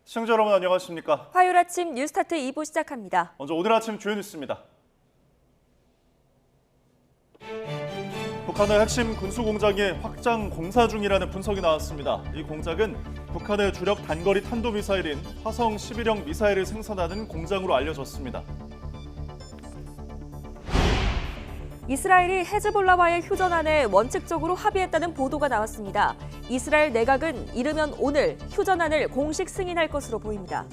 시청자 여러분 안녕하십니까? 화요일 아침 뉴스타트 2부 시작합니다. 먼저 오늘 아침 주요 뉴스입니다. 북한의 핵심 군수공장이 확장 공사 중이라는 분석이 나왔습니다. 이 공장은 북한의 주력 단거리 탄도미사일인 화성 11형 미사일을 생산하는 공장으로 알려졌습니다. 이스라엘이 헤즈볼라와의 휴전안에 원칙적으로 합의했다는 보도가 나왔습니다. 이스라엘 내각은 이르면 오늘 휴전안을 공식 승인할 것으로 보입니다.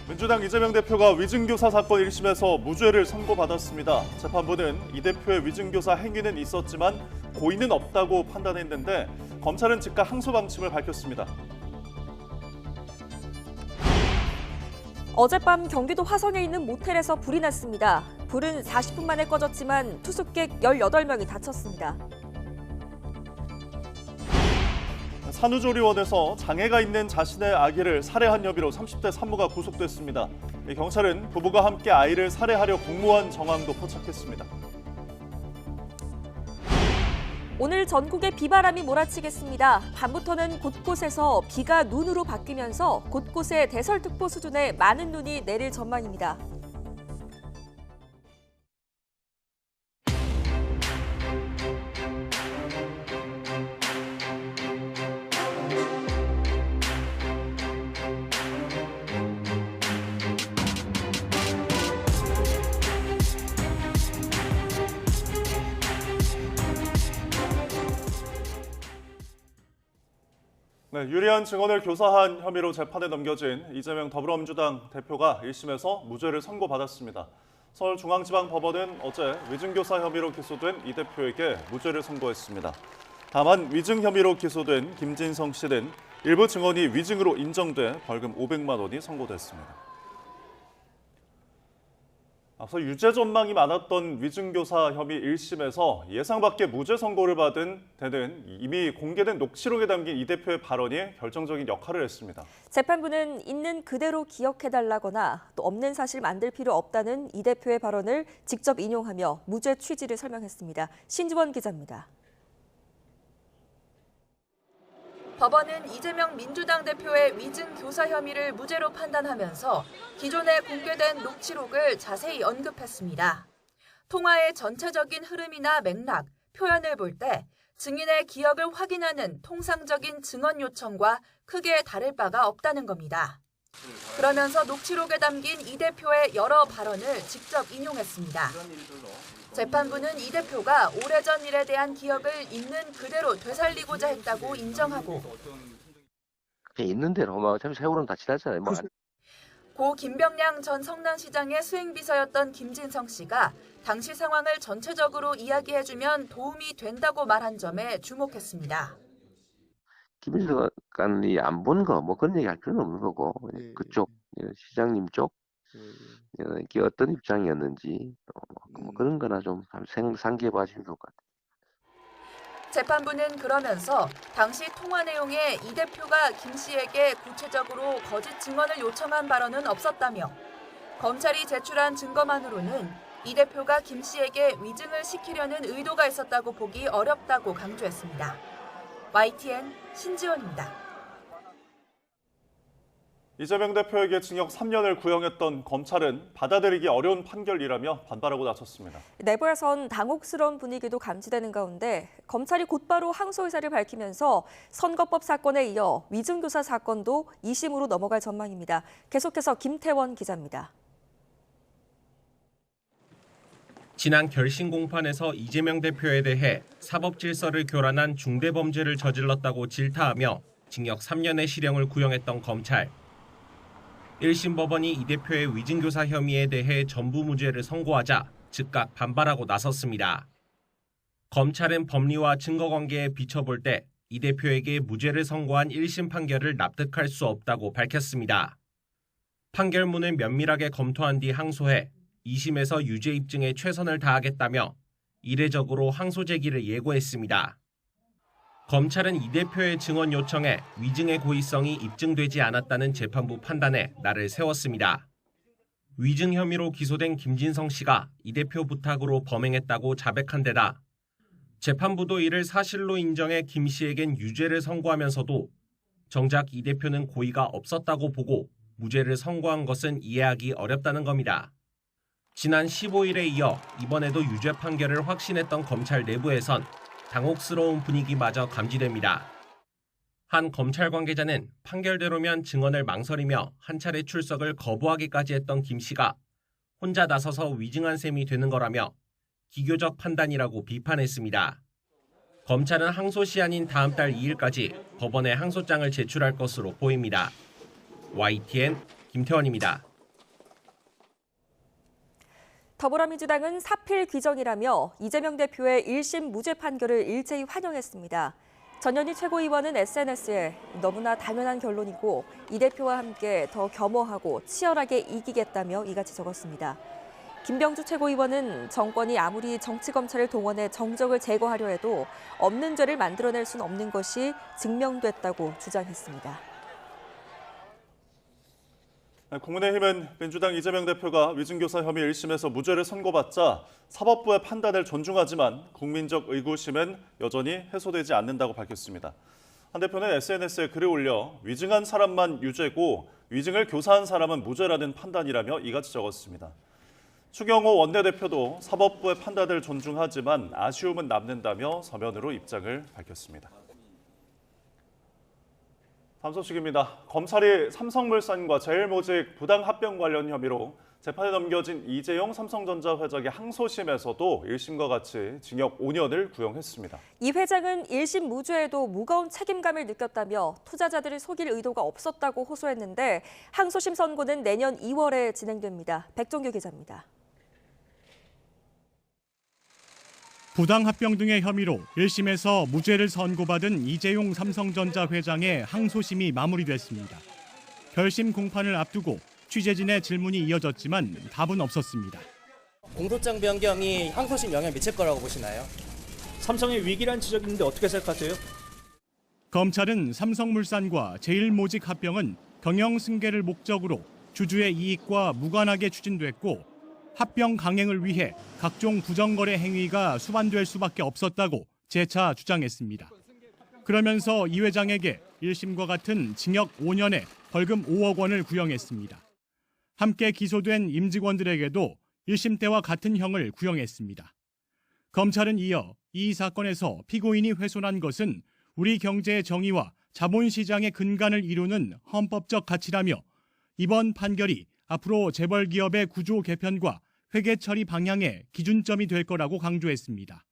민주당 이재명 대표가 위증교사 사건 1심에서 무죄를 선고받았습니다. 재판부는 이 대표의 위증교사 행위는 있었지만 고의는 없다고 판단했는데 검찰은 즉각 항소 방침을 밝혔습니다. 어젯밤 경기도 화성에 있는 모텔에서 불이 났습니다. 불은 40분 만에 꺼졌지만 투숙객 18명이 다쳤습니다. 산후조리원에서 장애가 있는 자신의 아기를 살해한 혐의로 30대 산모가 구속됐습니다. 경찰은 부부가 함께 아이를 살해하려 공모한 정황도 포착했습니다. 오늘 전국에 비바람이 몰아치겠습니다. 밤부터는 곳곳에서 비가 눈으로 바뀌면서 곳곳에 대설특보 수준의 많은 눈이 내릴 전망입니다. 네, 유리한 증언을 교사한 혐의로 재판에 넘겨진 이재명 더불어민주당 대표가 1심에서 무죄를 선고받았습니다. 서울중앙지방법원은 어제 위증교사 혐의로 기소된 이 대표에게 무죄를 선고했습니다. 다만 위증 혐의로 기소된 김진성 씨는 일부 증언이 위증으로 인정돼 벌금 500만 원이 선고됐습니다. 앞서 유죄 전망이 많았던 위증교사 혐의 1심에서 예상 밖의 무죄 선고를 받은 데는 이미 공개된 녹취록에 담긴 이 대표의 발언이 결정적인 역할을 했습니다. 재판부는 있는 그대로 기억해달라거나 또 없는 사실 만들 필요 없다는 이 대표의 발언을 직접 인용하며 무죄 취지를 설명했습니다. 신지원 기자입니다. 법원은 이재명 민주당 대표의 위증 교사 혐의를 무죄로 판단하면서 기존에 공개된 녹취록을 자세히 언급했습니다. 통화의 전체적인 흐름이나 맥락, 표현을 볼 때 증인의 기억을 확인하는 통상적인 증언 요청과 크게 다를 바가 없다는 겁니다. 그러면서 녹취록에 담긴 이 대표의 여러 발언을 직접 인용했습니다. 재판부는 이 대표가 오래전 일에 대한 기억을 있는 그대로 되살리고자 했다고 인정하고 있는 대로 뭐 어차피 세월은 다 지났잖아요. 뭐. 고 김병량 전 성남시장의 수행비서였던 김진성 씨가 당시 상황을 전체적으로 이야기해주면 도움이 된다고 말한 점에 주목했습니다. 김일성이 안 본 거 뭐 그런 얘기 할 필요는 없는 거고 그쪽 시장님 쪽 이게 어떤 입장이었는지 뭐 그런 거나 좀 상기해 봐주시면 좋을 것 같아요. 재판부는 그러면서 당시 통화 내용에 이 대표가 김 씨에게 구체적으로 거짓 증언을 요청한 발언은 없었다며 검찰이 제출한 증거만으로는 이 대표가 김 씨에게 위증을 시키려는 의도가 있었다고 보기 어렵다고 강조했습니다. YTN 신지원입니다. 이재명 대표에게 징역 3년을 구형했던 검찰은 받아들이기 어려운 판결이라며 반발하고 나섰습니다. 내부에선 당혹스러운 분위기도 감지되는 가운데 검찰이 곧바로 항소 의사를 밝히면서 선거법 사건에 이어 위증교사 사건도 2심으로 넘어갈 전망입니다. 계속해서 김태원 기자입니다. 지난 결심 공판에서 이재명 대표에 대해 사법 질서를 교란한 중대범죄를 저질렀다고 질타하며 징역 3년의 실형을 구형했던 검찰. 1심 법원이 이 대표의 위증교사 혐의에 대해 전부 무죄를 선고하자 즉각 반발하고 나섰습니다. 검찰은 법리와 증거관계에 비춰볼 때 이 대표에게 무죄를 선고한 1심 판결을 납득할 수 없다고 밝혔습니다. 판결문을 면밀하게 검토한 뒤 항소해 2심에서 유죄 입증에 최선을 다하겠다며 이례적으로 항소 제기를 예고했습니다. 검찰은 이 대표의 증언 요청에 위증의 고의성이 입증되지 않았다는 재판부 판단에 날을 세웠습니다. 위증 혐의로 기소된 김진성 씨가 이 대표 부탁으로 범행했다고 자백한 데다 재판부도 이를 사실로 인정해 김 씨에겐 유죄를 선고하면서도 정작 이 대표는 고의가 없었다고 보고 무죄를 선고한 것은 이해하기 어렵다는 겁니다. 지난 15일에 이어 이번에도 유죄 판결을 확신했던 검찰 내부에선 당혹스러운 분위기마저 감지됩니다. 한 검찰 관계자는 판결대로면 증언을 망설이며 한 차례 출석을 거부하기까지 했던 김 씨가 혼자 나서서 위증한 셈이 되는 거라며 기교적 판단이라고 비판했습니다. 검찰은 항소시 한인 다음 달 2일까지 법원에 항소장을 제출할 것으로 보입니다. YTN 김태원입니다. 더불어민주당은 사필 규정이라며 이재명 대표의 1심 무죄 판결을 일제히 환영했습니다. 전현희 최고위원은 SNS에 너무나 당연한 결론이고 이 대표와 함께 더 겸허하고 치열하게 이기겠다며 이같이 적었습니다. 김병주 최고위원은 정권이 아무리 정치검찰을 동원해 정적을 제거하려 해도 없는 죄를 만들어낼 수는 없는 것이 증명됐다고 주장했습니다. 국민의힘은 민주당 이재명 대표가 위증교사 혐의 1심에서 무죄를 선고받자 사법부의 판단을 존중하지만 국민적 의구심은 여전히 해소되지 않는다고 밝혔습니다. 한 대표는 SNS에 글을 올려 위증한 사람만 유죄고 위증을 교사한 사람은 무죄라는 판단이라며 이같이 적었습니다. 추경호 원내대표도 사법부의 판단을 존중하지만 아쉬움은 남는다며 서면으로 입장을 밝혔습니다. 다음 소식입니다. 검찰이 삼성물산과 제일모직 부당합병 관련 혐의로 재판에 넘겨진 이재용 삼성전자 회장의 항소심에서도 1심과 같이 징역 5년을 구형했습니다. 이 회장은 1심 무죄에도 무거운 책임감을 느꼈다며 투자자들을 속일 의도가 없었다고 호소했는데 항소심 선고는 내년 2월에 진행됩니다. 백종규 기자입니다. 부당합병 등의 혐의로 1심에서 무죄를 선고받은 이재용 삼성전자 회장의 항소심이 마무리됐습니다. 결심 공판을 앞두고 취재진의 질문이 이어졌지만 답은 없었습니다. 공소장 변경이 항소심 영향 미칠 거라고 보시나요? 삼성의 위기란 지적이 있는데 어떻게 생각하세요? 검찰은 삼성물산과 제일모직 합병은 경영 승계를 목적으로 주주의 이익과 무관하게 추진됐고 합병 강행을 위해 각종 부정거래 행위가 수반될 수밖에 없었다고 재차 주장했습니다. 그러면서 이 회장에게 1심과 같은 징역 5년에 벌금 5억 원을 구형했습니다. 함께 기소된 임직원들에게도 1심 때와 같은 형을 구형했습니다. 검찰은 이어 이 사건에서 피고인이 훼손한 것은 우리 경제의 정의와 자본시장의 근간을 이루는 헌법적 가치라며 이번 판결이 앞으로 재벌기업의 구조 개편과 회계 처리 방향의 기준점이 될 거라고 강조했습니다.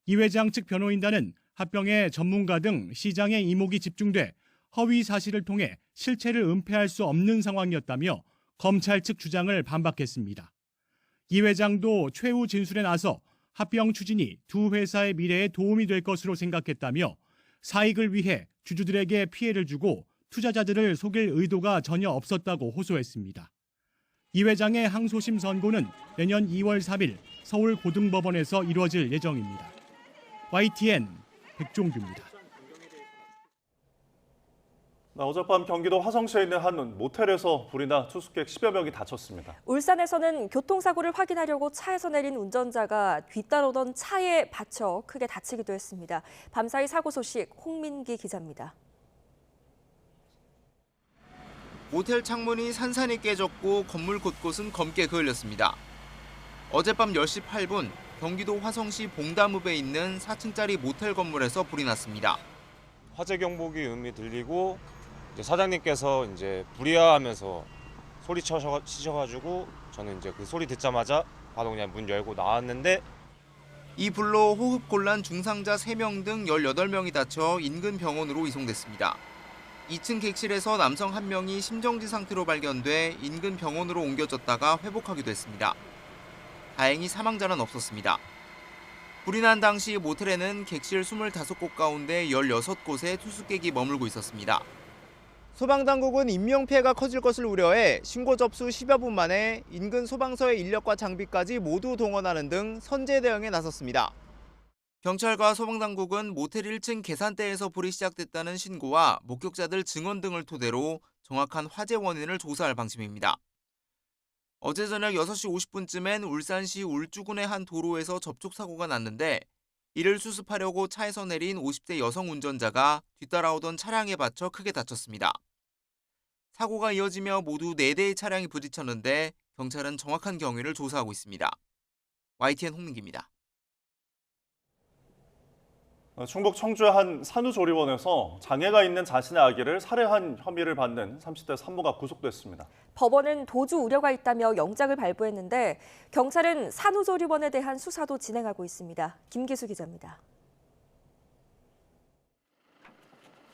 이 회장 측 변호인단은 합병에 전문가 등 시장의 이목이 집중돼 허위 사실을 통해 실체를 은폐할 수 없는 상황이었다며 검찰 측 주장을 반박했습니다. 이 회장도 최후 진술에 나서 합병 추진이 두 회사의 미래에 도움이 될 것으로 생각했다며 사익을 위해 주주들에게 피해를 주고 투자자들을 속일 의도가 전혀 없었다고 호소했습니다. 이 회장의 항소심 선고는 내년 2월 3일 서울고등법원에서 이루어질 예정입니다. YTN 백종규입니다. 어젯밤 경기도 화성시에 있는 한 모텔에서 불이 나 투숙객 10여 명이 다쳤습니다. 울산에서는 교통사고를 확인하려고 차에서 내린 운전자가 뒤따르던 차에 받쳐 크게 다치기도 했습니다. 밤사이 사고 소식 홍민기 기자입니다. 모텔 창문이 산산이 깨졌고 건물 곳곳은 검게 그을렸습니다. 어젯밤 10시 8분 경기도 화성시 봉담읍에 있는 4층짜리 모텔 건물에서 불이 났습니다. 화재 경보기 음이 들리고 사장님께서 이제 불이야하면서 소리치셔가지고 저는 이제 그 소리 듣자마자 바로 그냥 문 열고 나왔는데 이 불로 호흡곤란 중상자 3명 등 18명이 다쳐 인근 병원으로 이송됐습니다. 2층 객실에서 남성 1명이 심정지 상태로 발견돼 인근 병원으로 옮겨졌다가 회복하기도 했습니다. 다행히 사망자는 없었습니다. 불이 난 당시 모텔에는 객실 25곳 가운데 16곳에 투숙객이 머물고 있었습니다. 소방당국은 인명피해가 커질 것을 우려해 신고 접수 10여 분 만에 인근 소방서의 인력과 장비까지 모두 동원하는 등 선제 대응에 나섰습니다. 경찰과 소방당국은 모텔 1층 계산대에서 불이 시작됐다는 신고와 목격자들 증언 등을 토대로 정확한 화재 원인을 조사할 방침입니다. 어제 저녁 6시 50분쯤엔 울산시 울주군의 한 도로에서 접촉사고가 났는데 이를 수습하려고 차에서 내린 50대 여성 운전자가 뒤따라오던 차량에 받쳐 크게 다쳤습니다. 사고가 이어지며 모두 4대의 차량이 부딪혔는데 경찰은 정확한 경위를 조사하고 있습니다. YTN 홍민기입니다. 충북 청주의 한 산후조리원에서 장애가 있는 자신의 아기를 살해한 혐의를 받는 30대 산모가 구속됐습니다. 법원은 도주 우려가 있다며 영장을 발부했는데 경찰은 산후조리원에 대한 수사도 진행하고 있습니다. 김기수 기자입니다.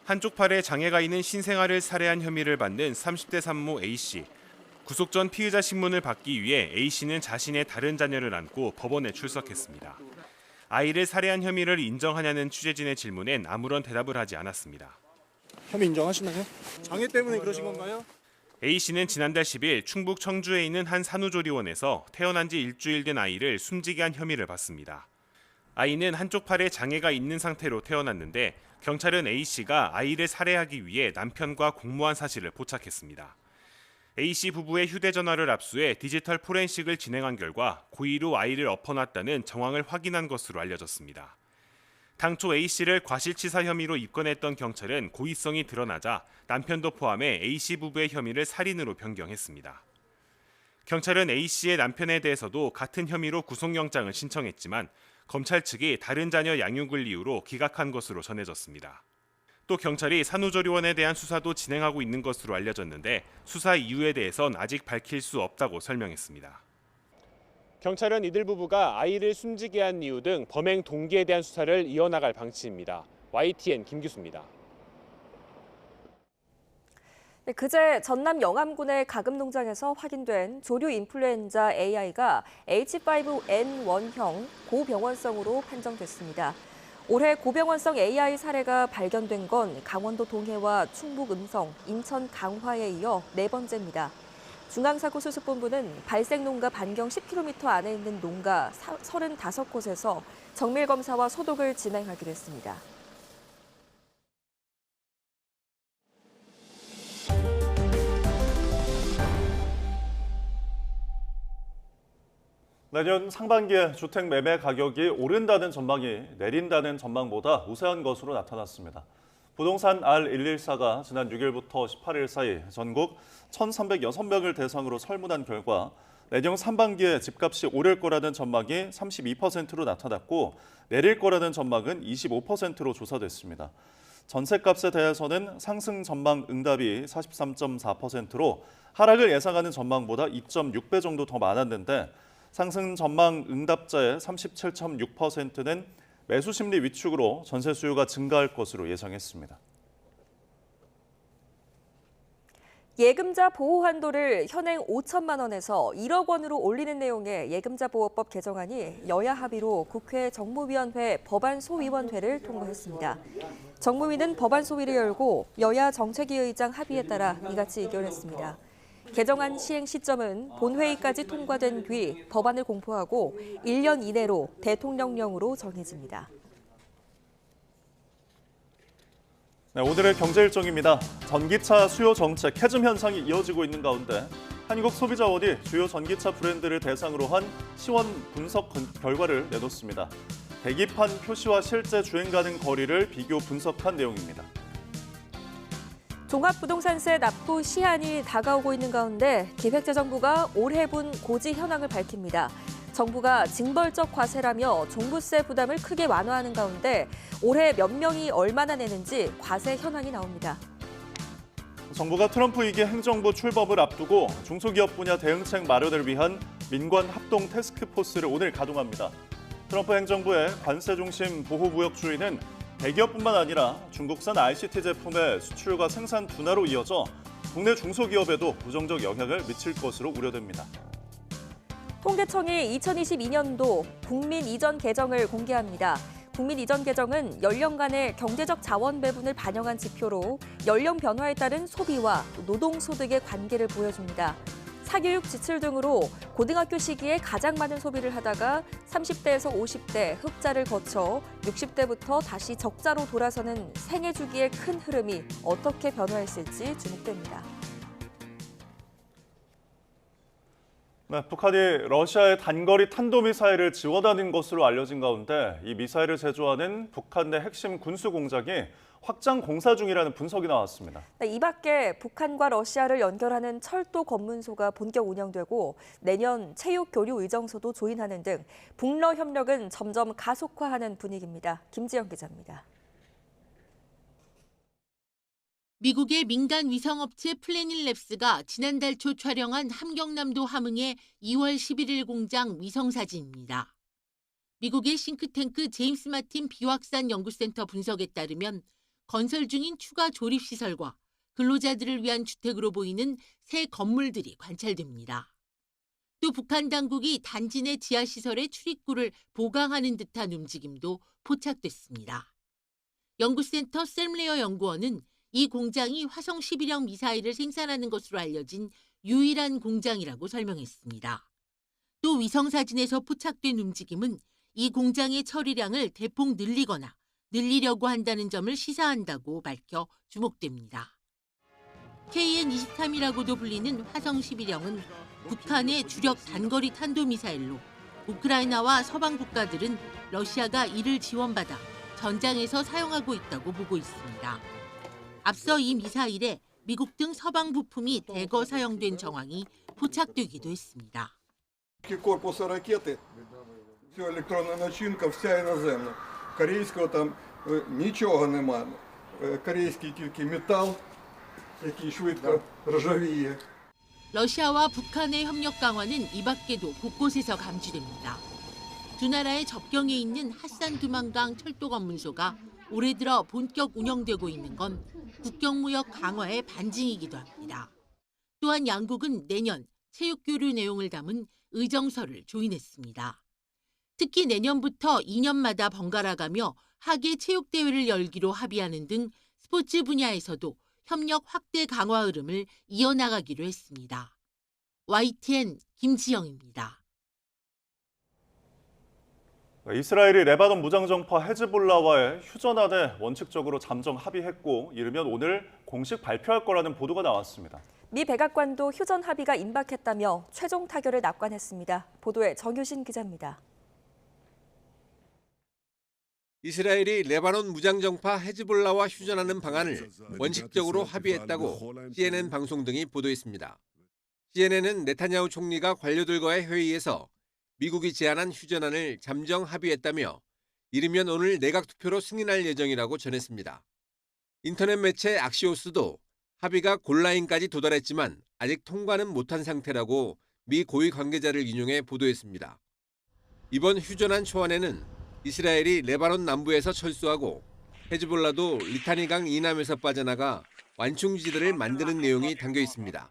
한쪽 팔에 장애가 있는 신생아를 살해한 혐의를 받는 30대 산모 A씨. 구속 전 피의자 신문을 받기 위해 A씨는 자신의 다른 자녀를 안고 법원에 출석했습니다. 아이를 살해한 혐의를 인정하냐는 취재진의 질문엔 아무런 대답을 하지 않았습니다. 혐의 인정하시나요? 장애 때문에 그러신 건가요? A씨는 지난달 10일 충북 청주에 있는 한 산후조리원에서 태어난 지 일주일 된 아이를 숨지게 한 혐의를 받습니다. 아이는 한쪽 팔에 장애가 있는 상태로 태어났는데 경찰은 A씨가 아이를 살해하기 위해 남편과 공모한 사실을 포착했습니다. A씨 부부의 휴대전화를 압수해 디지털 포렌식을 진행한 결과 고의로 아이를 엎어놨다는 정황을 확인한 것으로 알려졌습니다. 당초 A씨를 과실치사 혐의로 입건했던 경찰은 고의성이 드러나자 남편도 포함해 A씨 부부의 혐의를 살인으로 변경했습니다. 경찰은 A씨의 남편에 대해서도 같은 혐의로 구속영장을 신청했지만 검찰 측이 다른 자녀 양육을 이유로 기각한 것으로 전해졌습니다. 또 경찰이 산후조리원에 대한 수사도 진행하고 있는 것으로 알려졌는데 수사 이유에 대해선 아직 밝힐 수 없다고 설명했습니다. 경찰은 이들 부부가 아이를 숨지게 한 이유 등 범행 동기에 대한 수사를 이어나갈 방침입니다. YTN 김규수입니다. 네, 그제 전남 영암군의 가금 농장에서 확인된 조류 인플루엔자 AI가 H5N1형 고병원성으로 판정됐습니다. 올해 고병원성 AI 사례가 발견된 건 강원도 동해와 충북 음성, 인천 강화에 이어 4번째입니다. 중앙사고수습본부는 발생 농가 반경 10km 안에 있는 농가 35곳에서 정밀 검사와 소독을 진행하기로 했습니다. 내년 상반기에 주택 매매 가격이 오른다는 전망이 내린다는 전망보다 우세한 것으로 나타났습니다. 부동산 R114가 지난 6일부터 18일 사이 전국 1,306명을 대상으로 설문한 결과 내년 상반기에 집값이 오를 거라는 전망이 32%로 나타났고 내릴 거라는 전망은 25%로 조사됐습니다. 전셋값에 대해서는 상승 전망 응답이 43.4%로 하락을 예상하는 전망보다 2.6배 정도 더 많았는데 상승 전망 응답자의 37.6%는 매수 심리 위축으로 전세 수요가 증가할 것으로 예상했습니다. 예금자 보호 한도를 현행 5천만 원에서 1억 원으로 올리는 내용의 예금자 보호법 개정안이 여야 합의로 국회 정무위원회 법안소위원회를 통과했습니다. 정무위는 법안 소위를 열고 여야 정책위 의장 합의에 따라 이같이 의결했습니다. 개정안 시행 시점은 본회의까지 통과된 뒤 법안을 공포하고 1년 이내로 대통령령으로 정해집니다. 네, 오늘의 경제 일정입니다. 전기차 수요 정책 캐즘 현상이 이어지고 있는 가운데 한국소비자원이 주요 전기차 브랜드를 대상으로 한 시원 분석 결과를 내놓습니다. 계기판 표시와 실제 주행 가능 거리를 비교 분석한 내용입니다. 종합부동산세 납부 시한이 다가오고 있는 가운데 기획재정부가 올해 분 고지 현황을 밝힙니다. 정부가 징벌적 과세라며 종부세 부담을 크게 완화하는 가운데 올해 몇 명이 얼마나 내는지 과세 현황이 나옵니다. 정부가 트럼프 2기 행정부 출범을 앞두고 중소기업 분야 대응책 마련을 위한 민관 합동 태스크포스를 오늘 가동합니다. 트럼프 행정부의 관세 중심 보호무역주의는 대기업뿐만 아니라 중국산 ICT 제품의 수출과 생산 둔화로 이어져 국내 중소기업에도 부정적 영향을 미칠 것으로 우려됩니다. 통계청이 2022년도 국민 이전 계정을 공개합니다. 국민 이전 계정은 연령간의 경제적 자원 배분을 반영한 지표로 연령 변화에 따른 소비와 노동소득의 관계를 보여줍니다. 사교육 지출 등으로 고등학교 시기에 가장 많은 소비를 하다가 30대에서 50대 흑자를 거쳐 60대부터 다시 적자로 돌아서는 생애 주기의 큰 흐름이 어떻게 변화했을지 주목됩니다. 네, 북한이 러시아의 단거리 탄도미사일을 지원하는 것으로 알려진 가운데 이 미사일을 제조하는 북한 내 핵심 군수 공장이 확장 공사 중이라는 분석이 나왔습니다. 네, 이 밖에 북한과 러시아를 연결하는 철도 검문소가 본격 운영되고 내년 체육 교류 의정소도 조인하는 등 북러 협력은 점점 가속화하는 분위기입니다. 김지영 기자입니다. 미국의 민간 위성업체 플래닛랩스가 지난달 초 촬영한 함경남도 함흥의 2월 11일 공장 위성사진입니다. 미국의 싱크탱크 제임스 마틴 비확산 연구센터 분석에 따르면 건설 중인 추가 조립시설과 근로자들을 위한 주택으로 보이는 새 건물들이 관찰됩니다. 또 북한 당국이 단지 내 지하시설의 출입구를 보강하는 듯한 움직임도 포착됐습니다. 연구센터 샘레어 연구원은 이 공장이 화성 11형 미사일을 생산하는 것으로 알려진 유일한 공장이라고 설명했습니다. 또 위성사진에서 포착된 움직임은 이 공장의 처리량을 대폭 늘리려고 한다는 점을 시사한다고 밝혀 주목됩니다. KN-23이라고도 불리는 화성 11형은 북한의 주력 단거리 탄도미사일로 우크라이나와 서방 국가들은 러시아가 이를 지원받아 전장에서 사용하고 있다고 보고 있습니다. 앞서 이 미사일에 미국 등 서방 부품이 대거 사용된 정황이 포착되기도 했습니다. Корпуса ракеты, все електронна начинка, вся іноземна. Корейського там нічого нема. Корейський тільки метал, який швидко ржавіє. 러시아와 북한의 협력 강화는 이 밖에도 곳곳에서 감지됩니다. 두 나라의 접경에 있는 핫산 두만강 철도 검문소가 올해 들어 본격 운영되고 있는 건 국경무역 강화의 반증이기도 합니다. 또한 양국은 내년 체육교류 내용을 담은 의정서를 조인했습니다. 특히 내년부터 2년마다 번갈아가며 하계 체육대회를 열기로 합의하는 등 스포츠 분야에서도 협력 확대 강화 흐름을 이어나가기로 했습니다. YTN 김지영입니다. 이스라엘이 레바논 무장정파 헤즈볼라와의 휴전안에 원칙적으로 잠정 합의했고 이르면 오늘 공식 발표할 거라는 보도가 나왔습니다. 미 백악관도 휴전 합의가 임박했다며 최종 타결을 낙관했습니다. 보도에 정유신 기자입니다. 이스라엘이 레바논 무장정파 헤즈볼라와 휴전하는 방안을 원칙적으로 합의했다고 CNN 방송 등이 보도했습니다. CNN은 네타냐후 총리가 관료들과의 회의에서 미국이 제안한 휴전안을 잠정 합의했다며 이르면 오늘 내각 투표로 승인할 예정이라고 전했습니다. 인터넷 매체 악시오스도 합의가 골라인까지 도달했지만 아직 통과는 못한 상태라고 미 고위 관계자를 인용해 보도했습니다. 이번 휴전안 초안에는 이스라엘이 레바논 남부에서 철수하고 헤즈볼라도 리타니강 이남에서 빠져나가 완충지대를 만드는 내용이 담겨 있습니다.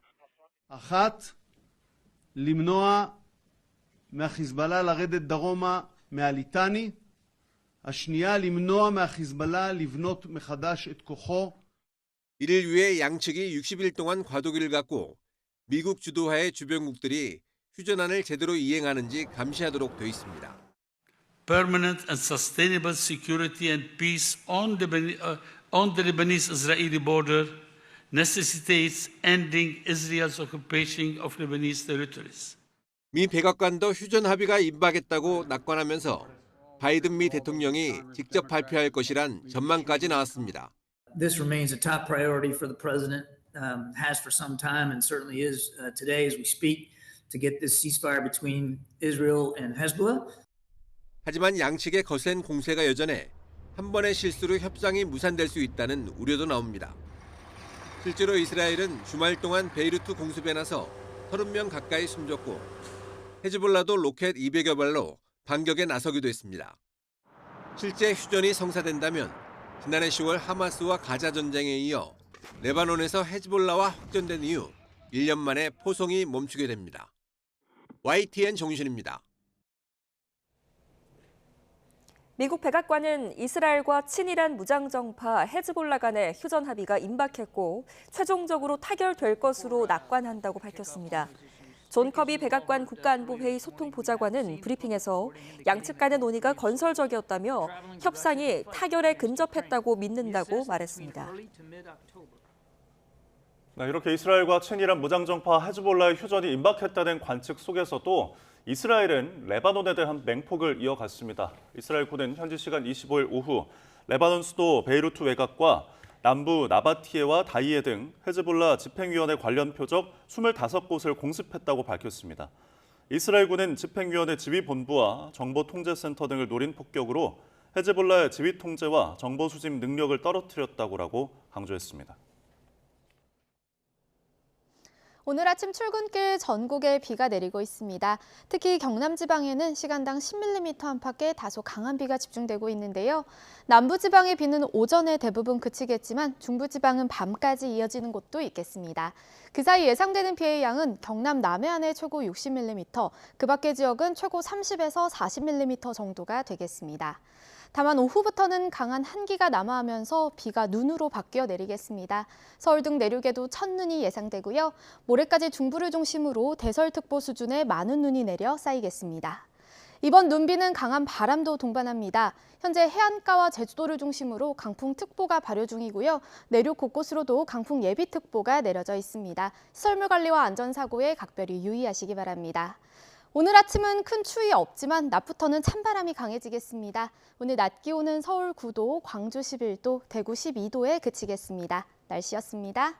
אחת, למנוע מהחיזבאללה לרדת דרומה מהליטני. השנייה, למנוע מהחיזבאללה לבנות מחדש את כוחו. 이를 위해 양측이 60일 동안 과도기를 갖고 미국 주도하의 주변국들이 휴전안을 제대로 이행하는지 감시하도록 돼 있습니다. Permanent and sustainable security and peace on the Lebanese-Israeli border necessitates ending Israel's occupation of Lebanese territories. 미 백악관도 휴전 합의가 임박했다고 낙관하면서 바이든 미 대통령이 직접 발표할 것이란 전망까지 나왔습니다. This remains a top priority for the president, has for some time, and certainly is today as we speak, to get this ceasefire between Israel and Hezbollah. 하지만 양측의 거센 공세가 여전해 한 번의 실수로 협상이 무산될 수 있다는 우려도 나옵니다. 실제로 이스라엘은 주말 동안 베이루트 공습에 나서 30명 가까이 숨졌고 헤즈볼라도 로켓 200여 발로 반격에 나서기도 했습니다. 실제 휴전이 성사된다면 지난해 10월 하마스와 가자 전쟁에 이어 레바논에서 헤즈볼라와 확전된 이후 1년 만에 포송이 멈추게 됩니다. YTN 정유신입니다. 미국 백악관은 이스라엘과 친이란 무장정파 헤즈볼라 간의 휴전 합의가 임박했고 최종적으로 타결될 것으로 낙관한다고 밝혔습니다. 존 커비 백악관 국가안보회의 소통보좌관은 브리핑에서 양측 간의 논의가 건설적이었다며 협상이 타결에 근접했다고 믿는다고 말했습니다. 네, 이렇게 이스라엘과 친이란 무장정파 헤즈볼라의 휴전이 임박했다는 관측 속에서도 이스라엘은 레바논에 대한 맹폭을 이어갔습니다. 이스라엘 군은 현지 시간 25일 오후 레바논 수도 베이루트 외곽과 남부 나바티에와 다이에 등 헤즈볼라 집행위원회 관련 표적 25곳을 공습했다고 밝혔습니다. 이스라엘군은 집행위원회 지휘본부와 정보통제센터 등을 노린 폭격으로 헤즈볼라의 지휘 통제와 정보 수집 능력을 떨어뜨렸다고 강조했습니다. 오늘 아침 출근길 전국에 비가 내리고 있습니다. 특히 경남 지방에는 시간당 10mm 안팎의 다소 강한 비가 집중되고 있는데요. 남부 지방의 비는 오전에 대부분 그치겠지만 중부 지방은 밤까지 이어지는 곳도 있겠습니다. 그 사이 예상되는 비의 양은 경남 남해안에 최고 60mm, 그 밖의 지역은 최고 30에서 40mm 정도가 되겠습니다. 다만 오후부터는 강한 한기가 남하하면서 비가 눈으로 바뀌어 내리겠습니다. 서울 등 내륙에도 첫눈이 예상되고요. 모레까지 중부를 중심으로 대설특보 수준의 많은 눈이 내려 쌓이겠습니다. 이번 눈비는 강한 바람도 동반합니다. 현재 해안가와 제주도를 중심으로 강풍특보가 발효 중이고요. 내륙 곳곳으로도 강풍 예비특보가 내려져 있습니다. 시설물 관리와 안전사고에 각별히 유의하시기 바랍니다. 오늘 아침은 큰 추위 없지만 낮부터는 찬바람이 강해지겠습니다. 오늘 낮 기온은 서울 9도, 광주 11도, 대구 12도에 그치겠습니다. 날씨였습니다.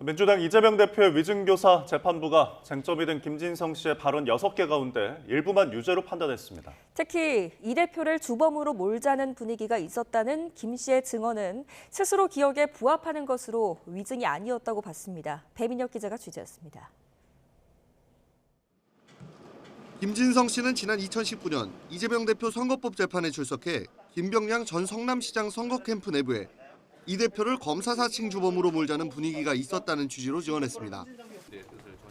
민주당 이재명 대표의 위증교사 재판부가 쟁점이 된 김진성 씨의 발언 6개 가운데 일부만 유죄로 판단했습니다. 특히 이 대표를 주범으로 몰자는 분위기가 있었다는 김 씨의 증언은 스스로 기억에 부합하는 것으로 위증이 아니었다고 봤습니다. 배민혁 기자가 취재했습니다. 김진성 씨는 지난 2019년 이재명 대표 선거법 재판에 출석해 김병량 전 성남시장 선거 캠프 내부에 이 대표를 검사 사칭 주범으로 몰자는 분위기가 있었다는 취지로 지원했습니다.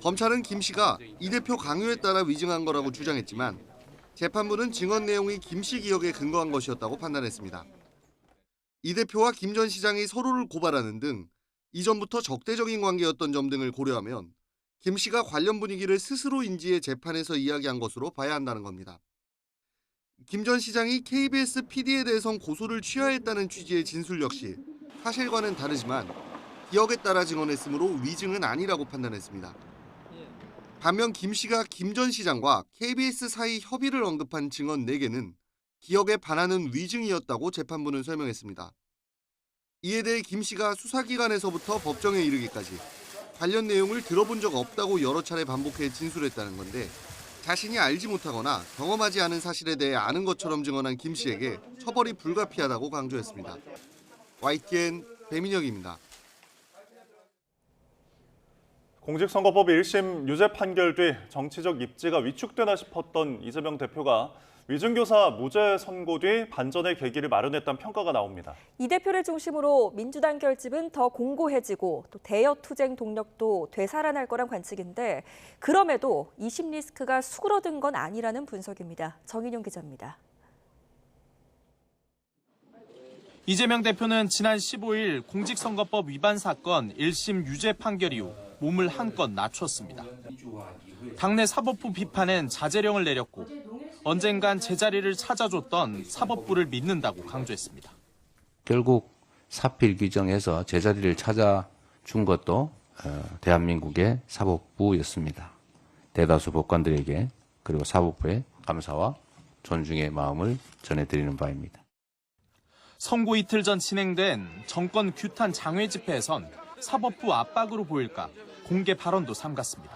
검찰은 김 씨가 이 대표 강요에 따라 위증한 거라고 주장했지만 재판부는 증언 내용이 김 씨 기억에 근거한 것이었다고 판단했습니다. 이 대표와 김 전 시장이 서로를 고발하는 등 이전부터 적대적인 관계였던 점 등을 고려하면 김 씨가 관련 분위기를 스스로 인지해 재판에서 이야기한 것으로 봐야 한다는 겁니다. 김 전 시장이 KBS PD에 대해선 고소를 취하했다는 취지의 진술 역시 사실과는 다르지만 기억에 따라 증언했으므로 위증은 아니라고 판단했습니다. 반면 김 씨가 김 전 시장과 KBS 사이 협의를 언급한 증언 4개는 기억에 반하는 위증이었다고 재판부는 설명했습니다. 이에 대해 김 씨가 수사기관에서부터 법정에 이르기까지 관련 내용을 들어본 적 없다고 여러 차례 반복해 진술했다는 건데 자신이 알지 못하거나 경험하지 않은 사실에 대해 아는 것처럼 증언한 김 씨에게 처벌이 불가피하다고 강조했습니다. YTN 배민혁입니다. 공직선거법 1심 유죄 판결 뒤 정치적 입지가 위축되나 싶었던 이재명 대표가 위증교사 무죄 선고 뒤 반전의 계기를 마련했다는 평가가 나옵니다. 이 대표를 중심으로 민주당 결집은 더 공고해지고 또 대여 투쟁 동력도 되살아날 거란 관측인데 그럼에도 이심 리스크가 수그러든 건 아니라는 분석입니다. 정인용 기자입니다. 이재명 대표는 지난 15일 공직선거법 위반 사건 1심 유죄 판결 이후 몸을 한껏 낮췄습니다. 당내 사법부 비판엔 자제령을 내렸고 언젠간 제자리를 찾아줬던 사법부를 믿는다고 강조했습니다. 결국 사필 규정에서 제자리를 찾아준 것도 대한민국의 사법부였습니다. 대다수 법관들에게 그리고 사법부에 감사와 존중의 마음을 전해드리는 바입니다. 선고 이틀 전 진행된 정권 규탄 장외 집회에선 사법부 압박으로 보일까 공개 발언도 삼갔습니다.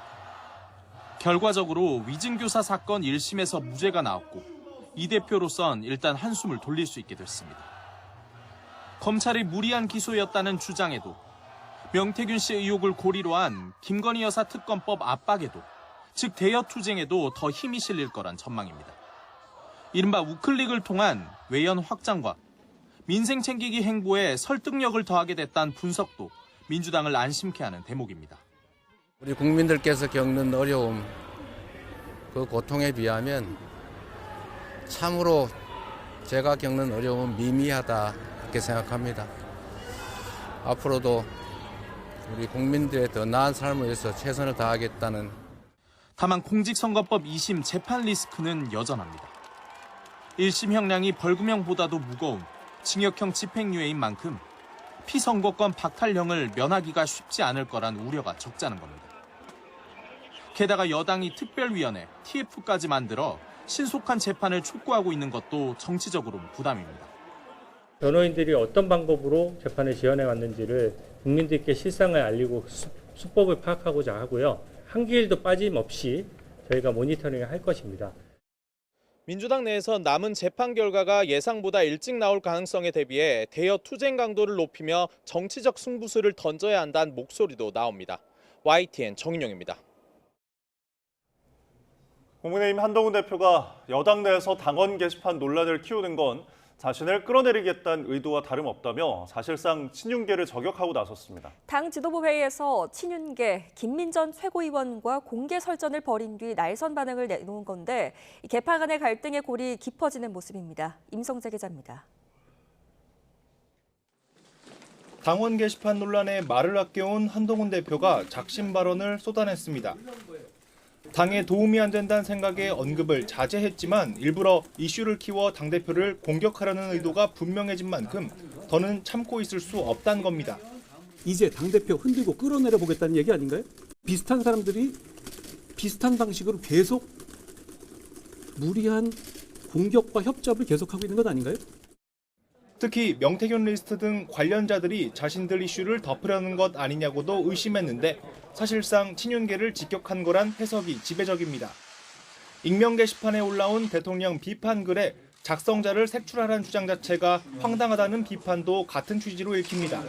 결과적으로 위증교사 사건 1심에서 무죄가 나왔고 이 대표로선 일단 한숨을 돌릴 수 있게 됐습니다. 검찰이 무리한 기소였다는 주장에도 명태균 씨 의혹을 고리로 한 김건희 여사 특검법 압박에도 즉 대여 투쟁에도 더 힘이 실릴 거란 전망입니다. 이른바 우클릭을 통한 외연 확장과 민생 챙기기 행보에 설득력을 더하게 됐다는 분석도 민주당을 안심케 하는 대목입니다. 우리 국민들께서 겪는 어려움, 그 고통에 비하면 참으로 제가 겪는 어려움은 미미하다 이렇게 생각합니다. 앞으로도 우리 국민들의 더 나은 삶을 위해서 최선을 다하겠다는. 다만 공직선거법 2심 재판 리스크는 여전합니다. 1심 형량이 벌금형보다도 무거운 징역형 집행유예인 만큼 피선거권 박탈령을 면하기가 쉽지 않을 거란 우려가 적잖은 겁니다. 게다가 여당이 특별위원회 TF까지 만들어 신속한 재판을 촉구하고 있는 것도 정치적으로 부담입니다. 변호인들이 어떤 방법으로 재판을 지원해 왔는지를 국민들께 실상을 알리고 수법을 파악하고자 하고요. 한 길도 빠짐없이 저희가 모니터링을 할 것입니다. 민주당 내에서 남은 재판 결과가 예상보다 일찍 나올 가능성에 대비해 대여 투쟁 강도를 높이며 정치적 승부수를 던져야 한다는 목소리도 나옵니다. YTN 정인용입니다. 국민의힘 한동훈 대표가 여당 내에서 당원 게시판 논란을 키우는 건 자신을 끌어내리겠다는 의도와 다름없다며 사실상 친윤계를 저격하고 나섰습니다. 당 지도부 회의에서 친윤계 김민전 최고위원과 공개 설전을 벌인 뒤 날선 반응을 내놓은 건데 개파 간의 갈등의 골이 깊어지는 모습입니다. 임성재 기자입니다. 당원 게시판 논란에 말을 아껴온 한동훈 대표가 작심 발언을 쏟아냈습니다. 당에 도움이 안 된다는 생각에 언급을 자제했지만 일부러 이슈를 키워 당대표를 공격하려는 의도가 분명해진 만큼 더는 참고 있을 수 없다는 겁니다. 이제 당대표 흔들고 끌어내려 보겠다는 얘기 아닌가요? 비슷한 사람들이 비슷한 방식으로 계속 무리한 공격과 협잡을 계속하고 있는 것 아닌가요? 특히 명태균 리스트 등 관련자들이 자신들 이슈를 덮으려는 것 아니냐고도 의심했는데 사실상 친윤계를 직격한 거란 해석이 지배적입니다. 익명 게시판에 올라온 대통령 비판 글에 작성자를 색출하라는 주장 자체가 황당하다는 비판도 같은 취지로 읽힙니다.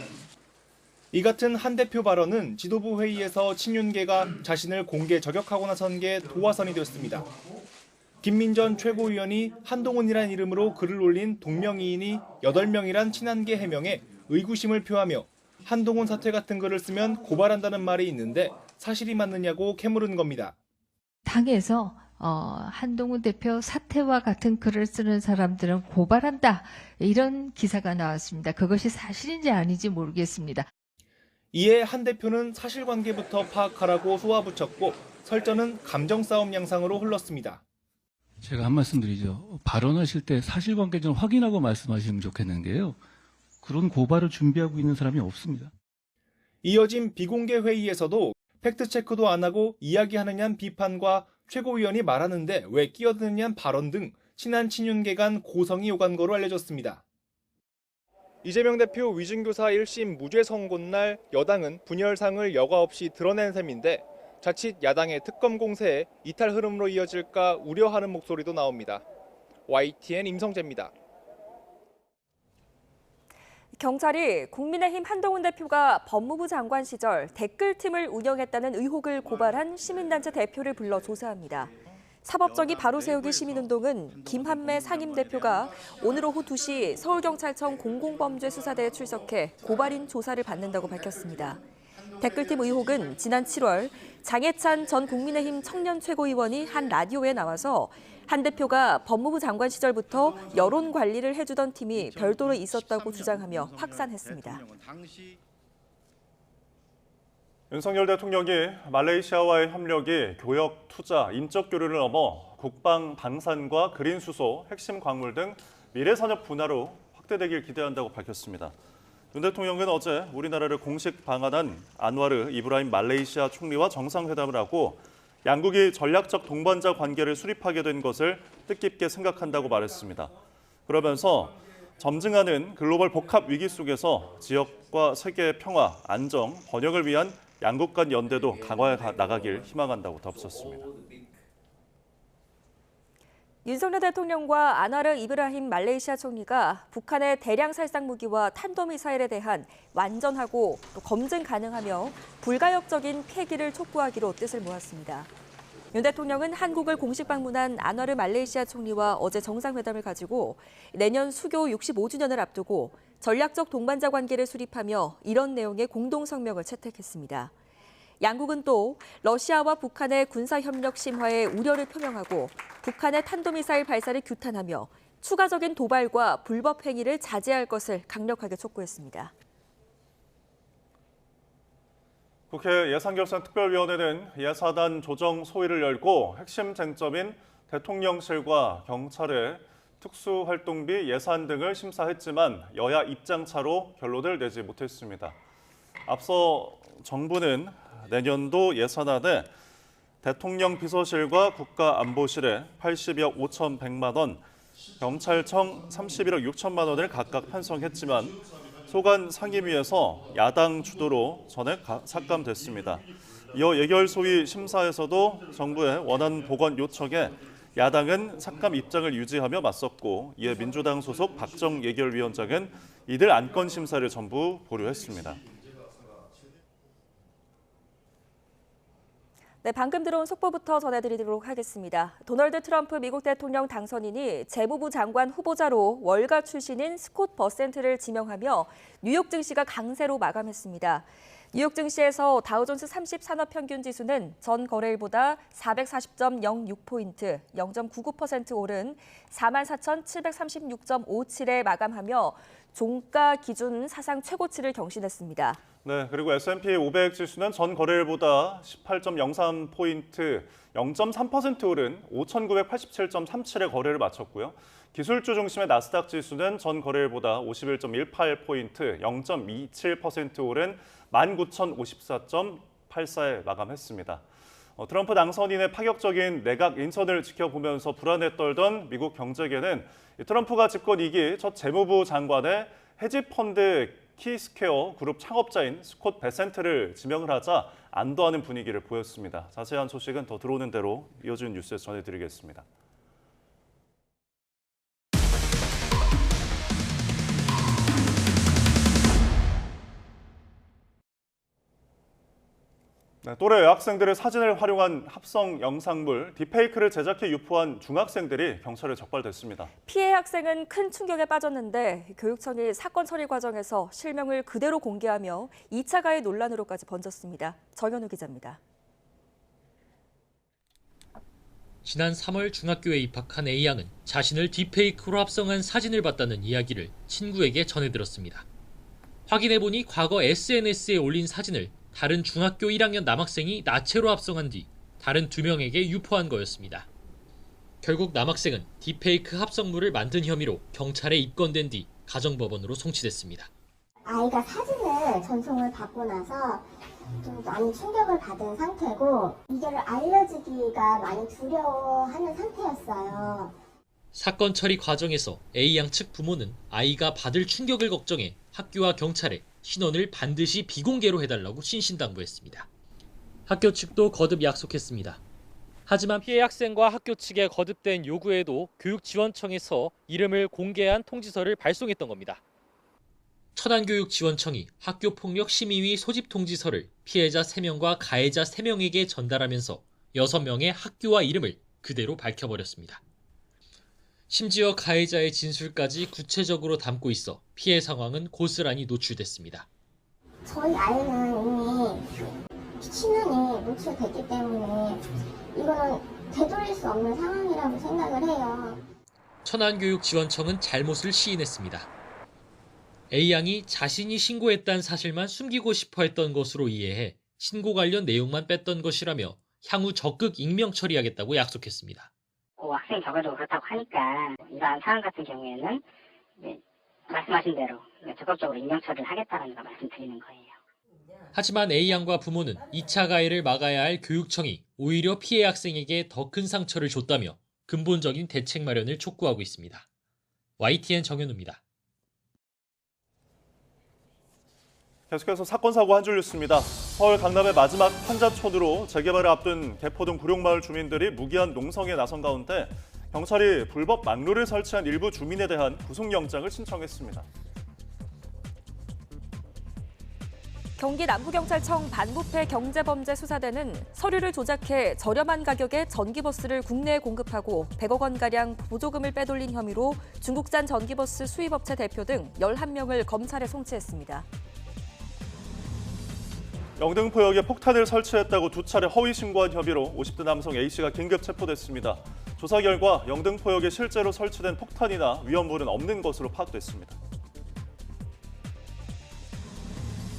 이 같은 한 대표 발언은 지도부 회의에서 친윤계가 자신을 공개 저격하고 나선 게 도화선이 됐습니다. 김민전 최고위원이 한동훈이란 이름으로 글을 올린 동명이인이 8명이란 친한계 해명에 의구심을 표하며 한동훈 사퇴 같은 글을 쓰면 고발한다는 말이 있는데 사실이 맞느냐고 캐물은 겁니다. 당에서 한동훈 대표 사퇴와 같은 글을 쓰는 사람들은 고발한다. 이런 기사가 나왔습니다. 그것이 사실인지 아닌지 모르겠습니다. 이에 한 대표는 사실관계부터 파악하라고 쏘아붙였고 설전은 감정 싸움 양상으로 흘렀습니다. 제가 한 말씀 드리죠. 발언하실 때 사실관계 좀 확인하고 말씀하시면 좋겠는 게요. 그런 고발을 준비하고 있는 사람이 없습니다. 이어진 비공개 회의에서도 팩트체크도 안 하고 이야기하느냐는 비판과 최고위원이 말하는데 왜 끼어드느냐는 발언 등 친한 친윤계 간 고성이 오간 거로 알려졌습니다. 이재명 대표 위증교사 1심 무죄 선고 날 여당은 분열상을 여과 없이 드러낸 셈인데 자칫 야당의 특검 공세에 이탈 흐름으로 이어질까 우려하는 목소리도 나옵니다. YTN 임성재입니다. 경찰이 국민의힘 한동훈 대표가 법무부 장관 시절 댓글팀을 운영했다는 의혹을 고발한 시민단체 대표를 불러 조사합니다. 사법정의 바로 세우기 시민운동은 김한매 상임대표가 오늘 오후 2시 서울경찰청 공공범죄수사대에 출석해 고발인 조사를 받는다고 밝혔습니다. 댓글팀 의혹은 지난 7월 장해찬 전 국민의힘 청년 최고위원이 한 라디오에 나와서 한 대표가 법무부 장관 시절부터 여론 관리를 해주던 팀이 별도로 있었다고 주장하며 확산했습니다. 윤석열 대통령이 말레이시아와의 협력이 교역, 투자, 인적 교류를 넘어 국방, 방산과 그린 수소, 핵심 광물 등 미래 산업 분야로 확대되길 기대한다고 밝혔습니다. 윤 대통령은 어제 우리나라를 공식 방한한 안와르 이브라임 말레이시아 총리와 정상회담을 하고 양국이 전략적 동반자 관계를 수립하게 된 것을 뜻깊게 생각한다고 말했습니다. 그러면서 점증하는 글로벌 복합 위기 속에서 지역과 세계의 평화, 안정, 번영을 위한 양국 간 연대도 강화해 나가길 희망한다고 덧붙였습니다. 윤석열 대통령과 아나르 이브라힘 말레이시아 총리가 북한의 대량 살상 무기와 탄도미사일에 대한 완전하고 또 검증 가능하며 불가역적인 폐기를 촉구하기로 뜻을 모았습니다. 윤 대통령은 한국을 공식 방문한 아나르 말레이시아 총리와 어제 정상회담을 가지고 내년 수교 65주년을 앞두고 전략적 동반자 관계를 수립하며 이런 내용의 공동성명을 채택했습니다. 양국은 또 러시아와 북한의 군사협력 심화에 우려를 표명하고 북한의 탄도미사일 발사를 규탄하며 추가적인 도발과 불법 행위를 자제할 것을 강력하게 촉구했습니다. 국회 예산결산특별위원회는 예산안 조정 소위를 열고 핵심 쟁점인 대통령실과 경찰의 특수활동비 예산 등을 심사했지만 여야 입장차로 결론을 내지 못했습니다. 앞서 정부는 내년도 예산안에 대통령 비서실과 국가안보실에 80억 5,100만 원, 경찰청 31억 6천만 원을 각각 편성했지만 소관 상임위에서 야당 주도로 전액 삭감됐습니다. 이어 예결소위 심사에서도 정부의 원안 복원 요청에 야당은 삭감 입장을 유지하며 맞섰고 이에 민주당 소속 박정 예결위원장은 이들 안건 심사를 전부 보류했습니다. 네, 방금 들어온 속보부터 전해드리도록 하겠습니다. 도널드 트럼프 미국 대통령 당선인이 재무부 장관 후보자로 월가 출신인 스콧 버센트를 지명하며 뉴욕 증시가 강세로 마감했습니다. 뉴욕 증시에서 다우존스 30 산업평균지수는 전 거래일보다 440.06포인트, 0.99% 오른 44,736.57에 마감하며 종가 기준 사상 최고치를 경신했습니다. 네, 그리고 S&P 500 지수는 전 거래일보다 18.03포인트, 0.3% 오른 5,987.37의 거래를 마쳤고요. 기술주 중심의 나스닥 지수는 전 거래일보다 51.18포인트, 0.27% 오른 19,054.84에 마감했습니다. 트럼프 당선인의 파격적인 내각 인선을 지켜보면서 불안에 떨던 미국 경제계는 트럼프가 집권 2기 첫 재무부 장관의 헤지펀드 키스퀘어 그룹 창업자인 스콧 베센트를 지명을 하자 안도하는 분위기를 보였습니다. 자세한 소식은 더 들어오는 대로 이어지는 뉴스에서 전해드리겠습니다. 네, 또래 여학생들의 사진을 활용한 합성 영상물 딥페이크를 제작해 유포한 중학생들이 경찰에 적발됐습니다. 피해 학생은 큰 충격에 빠졌는데 교육청이 사건 처리 과정에서 실명을 그대로 공개하며 2차 가해 논란으로까지 번졌습니다. 정현우 기자입니다. 지난 3월 중학교에 입학한 A양은 자신을 딥페이크로 합성한 사진을 봤다는 이야기를 친구에게 전해들었습니다. 확인해보니 과거 SNS에 올린 사진을 다른 중학교 1학년 남학생이 나체로 합성한 뒤 다른 2명에게 유포한 거였습니다. 결국 남학생은 딥페이크 합성물을 만든 혐의로 경찰에 입건된 뒤 가정법원으로 송치됐습니다. 아이가 사진을 전송을 받고 나서 좀 많이 충격을 받은 상태고 이걸 알려지기가 많이 두려워하는 상태였어요. 사건 처리 과정에서 A양 측 부모는 아이가 받을 충격을 걱정해 학교와 경찰에 신원을 반드시 비공개로 해달라고 신신당부했습니다. 학교 측도 거듭 약속했습니다. 하지만 피해 학생과 학교 측의 거듭된 요구에도 교육지원청에서 이름을 공개한 통지서를 발송했던 겁니다. 천안교육지원청이 학교폭력심의위 소집 통지서를 피해자 3명과 가해자 3명에게 전달하면서 6명의 학교와 이름을 그대로 밝혀버렸습니다. 심지어 가해자의 진술까지 구체적으로 담고 있어 피해 상황은 고스란히 노출됐습니다. 저희 아이는 이미 신원이 노출됐기 때문에 이거는 되돌릴 수 없는 상황이라고 생각을 해요. 천안교육지원청은 잘못을 시인했습니다. A양이 자신이 신고했다는 사실만 숨기고 싶어 했던 것으로 이해해 신고 관련 내용만 뺐던 것이라며 향후 적극 익명 처리하겠다고 약속했습니다. 학생 적어도 그렇다고 하니까 이러한 상황 같은 경우에는 말씀하신 대로 적극적으로 익명 처리를 하겠다는 거 말씀드리는 거예요. 하지만 A양과 부모는 2차 가해를 막아야 할 교육청이 오히려 피해 학생에게 더 큰 상처를 줬다며 근본적인 대책 마련을 촉구하고 있습니다. YTN 정현우입니다. 계속해서 사건 사고 한 줄 뉴스입니다. 서울 강남의 마지막 판자촌으로 재개발을 앞둔 개포동 구룡마을 주민들이 무기한 농성에 나선 가운데 경찰이 불법 막루를 설치한 일부 주민에 대한 구속영장을 신청했습니다. 경기 남부경찰청 반부패 경제범죄수사대는 서류를 조작해 저렴한 가격에 전기버스를 국내에 공급하고 100억 원가량 보조금을 빼돌린 혐의로 중국산 전기버스 수입업체 대표 등 11명을 검찰에 송치했습니다. 영등포역에 폭탄을 설치했다고 2차례 허위 신고한 혐의로 50대 남성 A씨가 긴급 체포됐습니다. 조사 결과 영등포역에 실제로 설치된 폭탄이나 위험물은 없는 것으로 파악됐습니다.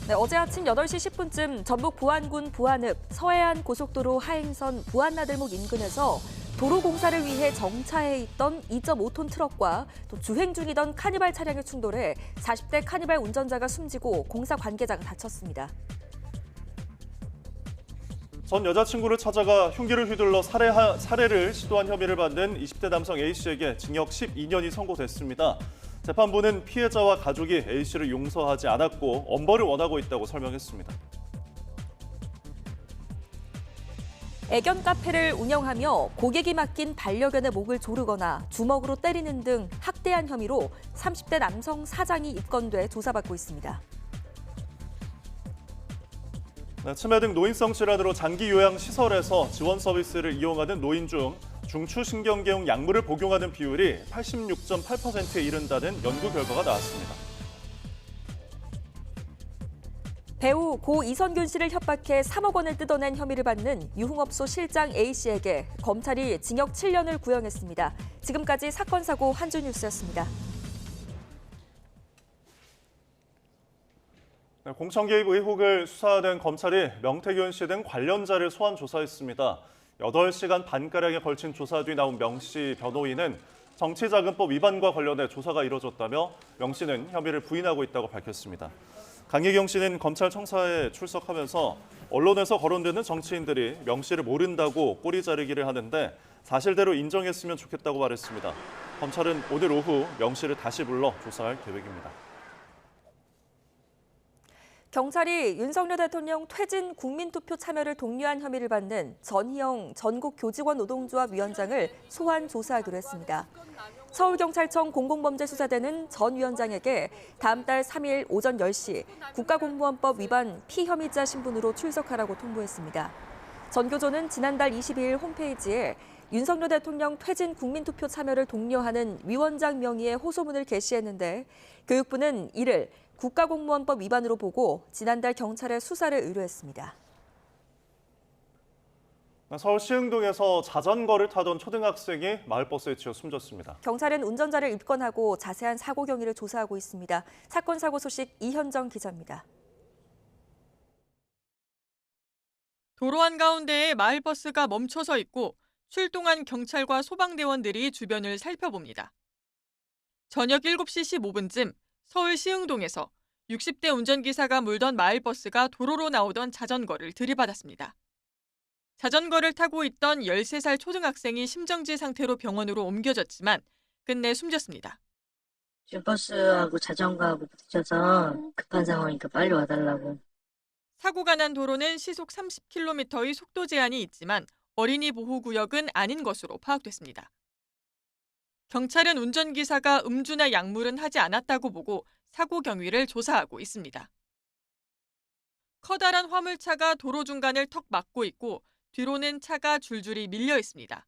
네, 어제 아침 8시 10분쯤 전북 부안군 부안읍 서해안 고속도로 하행선 부안나들목 인근에서 도로 공사를 위해 정차해 있던 2.5톤 트럭과 또 주행 중이던 카니발 차량이 충돌해 40대 카니발 운전자가 숨지고 공사 관계자가 다쳤습니다. 전 여자친구를 찾아가 흉기를 휘둘러 살해를 시도한 혐의를 받는 20대 남성 A씨에게 징역 12년이 선고됐습니다. 재판부는 피해자와 가족이 A씨를 용서하지 않았고 엄벌을 원하고 있다고 설명했습니다. 애견 카페를 운영하며 고객이 맡긴 반려견의 목을 조르거나 주먹으로 때리는 등 학대한 혐의로 30대 남성 사장이 입건돼 조사받고 있습니다. 치매 등 노인성 질환으로 장기 요양 시설에서 지원 서비스를 이용하는 노인 중 중추신경계용 약물을 복용하는 비율이 86.8%에 이른다는 연구 결과가 나왔습니다. 배우 고 이선균 씨를 협박해 3억 원을 뜯어낸 혐의를 받는 유흥업소 실장 A씨에게 검찰이 징역 7년을 구형했습니다. 지금까지 사건 사고 한 줄 뉴스였습니다. 공천 개입 의혹을 수사하는 검찰이 명태균 씨 등 관련자를 소환 조사했습니다. 8시간 반가량에 걸친 조사 뒤 나온 명 씨 변호인은 정치자금법 위반과 관련해 조사가 이뤄졌다며 명 씨는 혐의를 부인하고 있다고 밝혔습니다. 강혜경 씨는 검찰 청사에 출석하면서 언론에서 거론되는 정치인들이 명 씨를 모른다고 꼬리 자르기를 하는데 사실대로 인정했으면 좋겠다고 말했습니다. 검찰은 오늘 오후 명 씨를 다시 불러 조사할 계획입니다. 경찰이 윤석열 대통령 퇴진 국민투표 참여를 독려한 혐의를 받는 전희영 전국교직원 노동조합 위원장을 소환 조사하기로 했습니다. 서울경찰청 공공범죄수사대는 전 위원장에게 다음 달 3일 오전 10시 국가공무원법 위반 피혐의자 신분으로 출석하라고 통보했습니다. 전교조는 지난달 22일 홈페이지에 윤석열 대통령 퇴진 국민투표 참여를 독려하는 위원장 명의의 호소문을 게시했는데 교육부는 이를 국가공무원법 위반으로 보고 지난달 경찰에 수사를 의뢰했습니다. 서울 시흥동에서 자전거를 타던 초등학생이 마을버스에 치여 숨졌습니다. 경찰은 운전자를 입건하고 자세한 사고 경위를 조사하고 있습니다. 사건 사고 소식 이현정 기자입니다. 도로 한가운데에 마을버스가 멈춰서 있고 출동한 경찰과 소방대원들이 주변을 살펴봅니다. 저녁 7시 15분쯤 서울 시흥동에서 60대 운전기사가 몰던 마을버스가 도로로 나오던 자전거를 들이받았습니다. 자전거를 타고 있던 13살 초등학생이 심정지 상태로 병원으로 옮겨졌지만 끝내 숨졌습니다. 버스하고 자전거하고 부딪혀서 급한 상황이니까 빨리 와달라고. 사고가 난 도로는 시속 30km의 속도 제한이 있지만 어린이 보호구역은 아닌 것으로 파악됐습니다. 경찰은 운전기사가 음주나 약물은 하지 않았다고 보고 사고 경위를 조사하고 있습니다. 커다란 화물차가 도로 중간을 턱 막고 있고 뒤로는 차가 줄줄이 밀려 있습니다.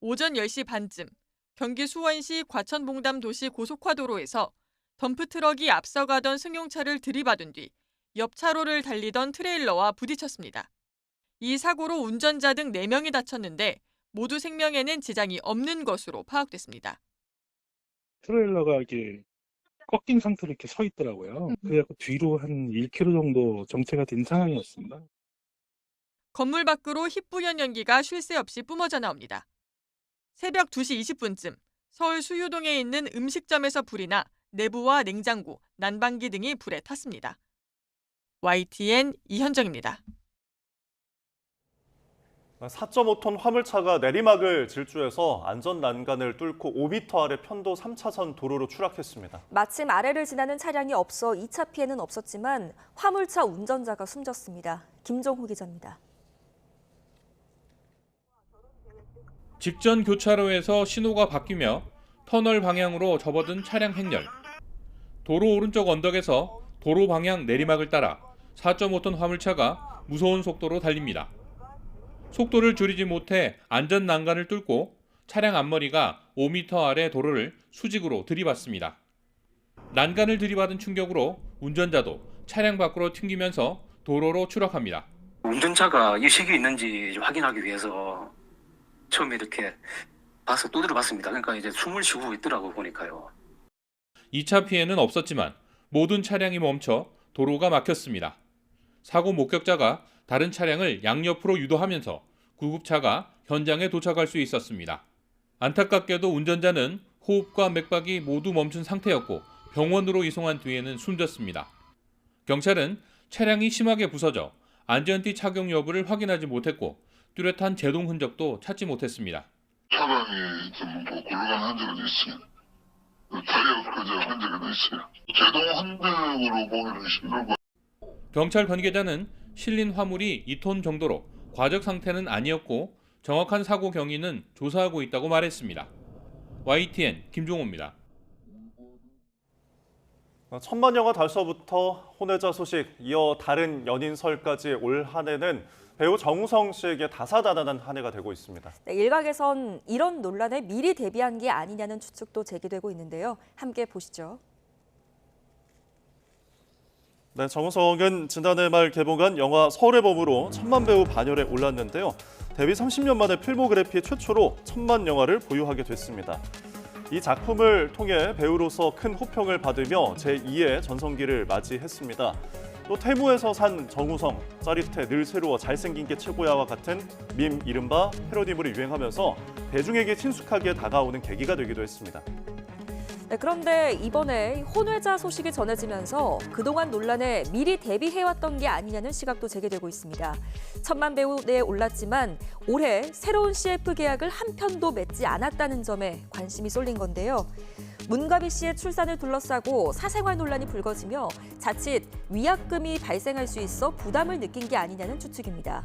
오전 10시 반쯤 경기 수원시 과천봉담 도시 고속화도로에서 덤프트럭이 앞서가던 승용차를 들이받은 뒤 옆 차로를 달리던 트레일러와 부딪혔습니다. 이 사고로 운전자 등 4명이 다쳤는데 모두 생명에는 지장이 없는 것으로 파악됐습니다. 트레일러가 이렇게 꺾인 상태로 이렇게 서 있더라고요. 그래서 뒤로 한 1km 정도 정체가 된 상황이었습니다. 건물 밖으로 희뿌연 연기가 쉴 새 없이 뿜어져 나옵니다. 새벽 2시 20분쯤 서울 수유동에 있는 음식점에서 불이 나 내부와 냉장고, 난방기 등이 불에 탔습니다. YTN 이현정입니다. 4.5톤 화물차가 내리막을 질주해서 안전 난간을 뚫고 5m 아래 편도 3차선 도로로 추락했습니다. 마침 아래를 지나는 차량이 없어 2차 피해는 없었지만 화물차 운전자가 숨졌습니다. 김종호 기자입니다. 직전 교차로에서 신호가 바뀌며 터널 방향으로 접어든 차량 행렬. 도로 오른쪽 언덕에서 도로 방향 내리막을 따라 4.5톤 화물차가 무서운 속도로 달립니다. 속도를 줄이지 못해 안전 난간을 뚫고 차량 앞머리가 5m 아래 도로를 수직으로 들이받습니다. 난간을 들이받은 충격으로 운전자도 차량 밖으로 튕기면서 도로로 추락합니다. 운전자가 의식이 있는지 확인하기 위해서 처음에 이렇게 봐서 두드려 봤습니다. 그러니까 이제 숨을 쉬고 있더라고 보니까요. 2차 피해는 없었지만 모든 차량이 멈춰 도로가 막혔습니다. 사고 목격자가 다른 차량을 양옆으로 유도하면서 구급차가 현장에 도착할 수 있었습니다. 안타깝게도 운전자는 호흡과 맥박이 모두 멈춘 상태였고 병원으로 이송한 뒤에는 숨졌습니다. 경찰은 차량이 심하게 부서져 안전띠 착용 여부를 확인하지 못했고 뚜렷한 제동 흔적도 찾지 못했습니다. 차량이 좀 굴러간 흔적이 있어요. 타이어 끄적 흔적이 있어요. 제동 흔적으로 보기는 힘들고. 경찰 관계자는 실린 화물이 2톤 정도로 과적 상태는 아니었고 정확한 사고 경위는 조사하고 있다고 말했습니다. YTN 김종호입니다. 천만 영화 달서부터 혼외자 소식, 이어 다른 연인설까지 올 한 해는 배우 정우성 씨에게 다사다난한 한 해가 되고 있습니다. 네, 일각에선 이런 논란에 미리 대비한 게 아니냐는 추측도 제기되고 있는데요. 함께 보시죠. 네, 정우성은 지난해 말 개봉한 영화 서울의 봄으로 천만 배우 반열에 올랐는데요. 데뷔 30년 만에 필모그래피 최초로 천만 영화를 보유하게 됐습니다. 이 작품을 통해 배우로서 큰 호평을 받으며 제2의 전성기를 맞이했습니다. 또 태무에서 산 정우성, 짜릿해 늘 새로워 잘생긴 게 최고야와 같은 밈 이른바 패러디물이 유행하면서 대중에게 친숙하게 다가오는 계기가 되기도 했습니다. 네, 그런데 이번에 혼외자 소식이 전해지면서 그동안 논란에 미리 대비해왔던 게 아니냐는 시각도 제기되고 있습니다. 천만 배우에 올랐지만 올해 새로운 CF 계약을 한 편도 맺지 않았다는 점에 관심이 쏠린 건데요. 문가비 씨의 출산을 둘러싸고 사생활 논란이 불거지며 자칫 위약금이 발생할 수 있어 부담을 느낀 게 아니냐는 추측입니다.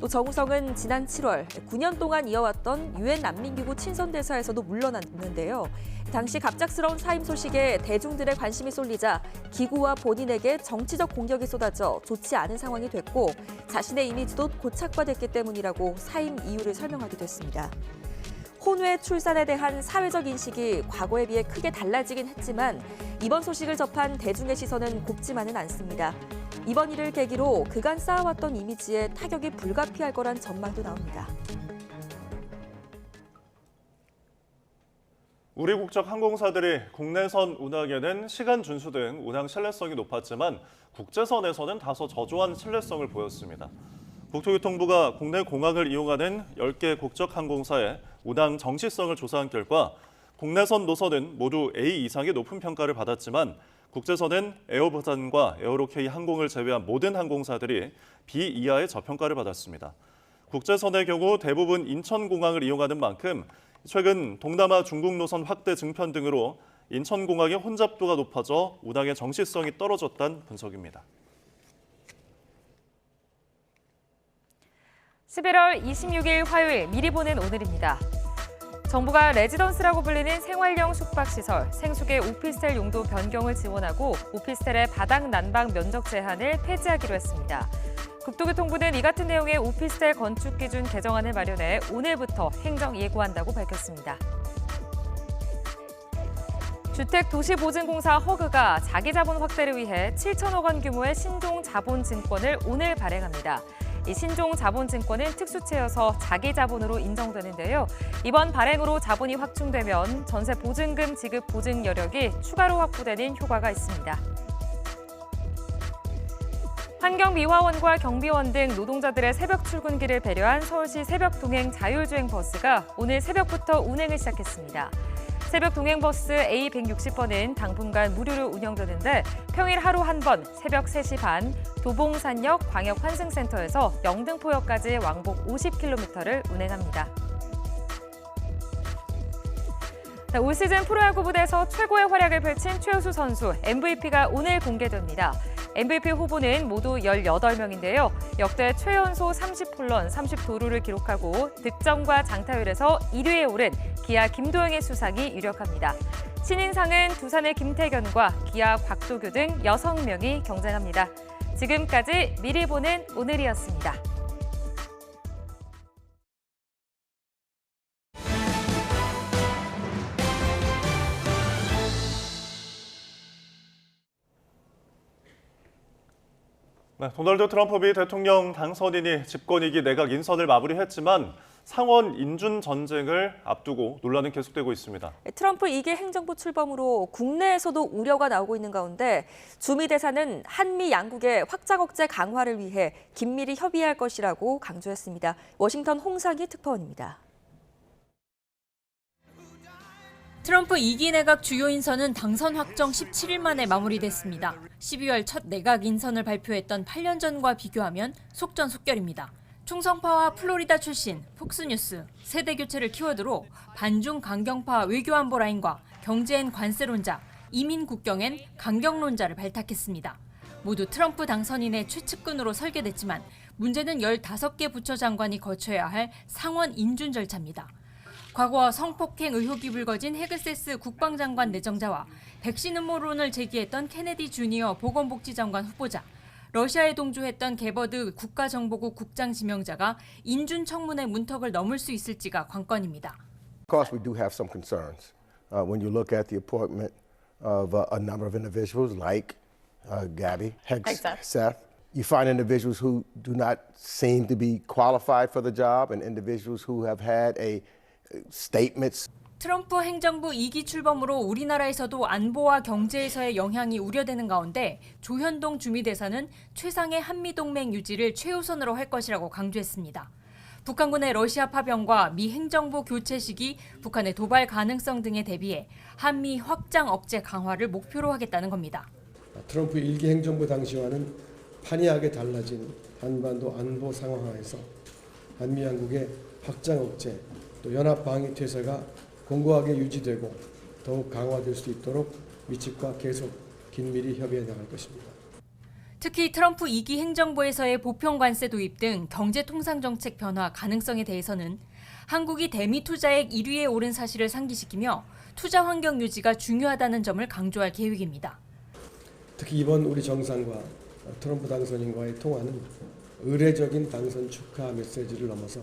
또 정우성은 지난 7월 9년 동안 이어왔던 유엔 난민기구 친선대사에서도 물러났는데요. 당시 갑작스러운 사임 소식에 대중들의 관심이 쏠리자 기구와 본인에게 정치적 공격이 쏟아져 좋지 않은 상황이 됐고 자신의 이미지도 고착화됐기 때문이라고 사임 이유를 설명하기도 했습니다. 혼외 출산에 대한 사회적 인식이 과거에 비해 크게 달라지긴 했지만 이번 소식을 접한 대중의 시선은 곱지만은 않습니다. 이번 일을 계기로 그간 쌓아왔던 이미지에 타격이 불가피할 거란 전망도 나옵니다. 우리 국적 항공사들이 국내선 운항에는 시간 준수 등 운항 신뢰성이 높았지만 국제선에서는 다소 저조한 신뢰성을 보였습니다. 국토교통부가 국내 공항을 이용하는 10개 국적 항공사의 운항 정시성을 조사한 결과 국내선 노선은 모두 A 이상의 높은 평가를 받았지만 국제선은 에어부산과 에어로케이 항공을 제외한 모든 항공사들이 B 이하의 저평가를 받았습니다. 국제선의 경우 대부분 인천공항을 이용하는 만큼 최근 동남아 중국 노선 확대 증편 등으로 인천공항의 혼잡도가 높아져 운항의 정시성이 떨어졌다는 분석입니다. 11월 26일 화요일 미리 보는 오늘입니다. 정부가 레지던스라고 불리는 생활형 숙박시설, 생수계 오피스텔 용도 변경을 지원하고 오피스텔의 바닥 난방 면적 제한을 폐지하기로 했습니다. 국토교통부는 이 같은 내용의 오피스텔 건축 기준 개정안을 마련해 오늘부터 행정 예고한다고 밝혔습니다. 주택도시보증공사 허그가 자기자본 확대를 위해 7천억 원 규모의 신종자본증권을 오늘 발행합니다. 이 신종자본증권은 특수체여서 자기자본으로 인정되는데요. 이번 발행으로 자본이 확충되면 전세 보증금 지급 보증 여력이 추가로 확보되는 효과가 있습니다. 환경미화원과 경비원 등 노동자들의 새벽 출근길을 배려한 서울시 새벽 동행 자율주행 버스가 오늘 새벽부터 운행을 시작했습니다. 새벽 동행버스 A160번은 당분간 무료로 운영되는데 평일 하루 한 번 새벽 3시 반 도봉산역 광역환승센터에서 영등포역까지 왕복 50km를 운행합니다. 올 시즌 프로야구 무대에서 최고의 활약을 펼친 최우수 선수 MVP가 오늘 공개됩니다. MVP 후보는 모두 18명인데요. 역대 최연소 30홈런, 30도루를 기록하고 득점과 장타율에서 1위에 오른 기아 김도영의 수상이 유력합니다. 신인상은 두산의 김태견과 기아 곽도규 등 6명이 경쟁합니다. 지금까지 미리 보는 오늘이었습니다. 네, 도널드 트럼프 미 대통령 당선인이 집권 2기 내각 인선을 마무리했지만 상원 인준 전쟁을 앞두고 논란은 계속되고 있습니다. 트럼프 2기 행정부 출범으로 국내에서도 우려가 나오고 있는 가운데 주미 대사는 한미 양국의 확장 억제 강화를 위해 긴밀히 협의할 것이라고 강조했습니다. 워싱턴 홍상희 특파원입니다. 트럼프 2기 내각 주요 인선은 당선 확정 17일 만에 마무리됐습니다. 12월 첫 내각 인선을 발표했던 8년 전과 비교하면 속전속결입니다. 충성파와 플로리다 출신, 폭스뉴스, 세대 교체를 키워드로 반중 강경파 외교안보 라인과 경제엔 관세론자, 이민 국경엔 강경론자를 발탁했습니다. 모두 트럼프 당선인의 최측근으로 설계됐지만 문제는 15개 부처 장관이 거쳐야 할 상원 인준 절차입니다. 과거 성폭행 의혹이 불거진 헤그세스 국방장관 내정자와 백신 음모론을 제기했던 케네디 주니어 보건복지장관 후보자, 러시아에 동조했던 게버드 국가정보국 국장 지명자가 인준 청문회 문턱을 넘을 수 있을지가 관건입니다. Of course, we do have some concerns when you look at the appointment of a number of individuals like Gabby Hegseth. You find individuals who do not seem to be qualified for the job and individuals who have had statements. 트럼프 행정부 2기 출범으로 우리나라에서도 안보와 경제에서의 영향이 우려되는 가운데 조현동 주미대사는 최상의 한미동맹 유지를 최우선으로 할 것이라고 강조했습니다. 북한군의 러시아 파병과 미 행정부 교체 시기, 북한의 도발 가능성 등에 대비해 한미 확장 억제 강화를 목표로 하겠다는 겁니다. 트럼프 1기 행정부 당시와는 판이하게 달라진 한반도 안보 상황하에서 한미 양국의 확장 억제, 또 연합 방위 태세가 공고하게 유지되고 더욱 강화될 수 있도록 미측과 계속 긴밀히 협의해 나갈 것입니다. 특히 트럼프 2기 행정부에서의 보편 관세 도입 등 경제 통상 정책 변화 가능성에 대해서는 한국이 대미 투자액 1위에 오른 사실을 상기시키며 투자 환경 유지가 중요하다는 점을 강조할 계획입니다. 특히 이번 우리 정상과 트럼프 당선인과의 통화는 의례적인 당선 축하 메시지를 넘어서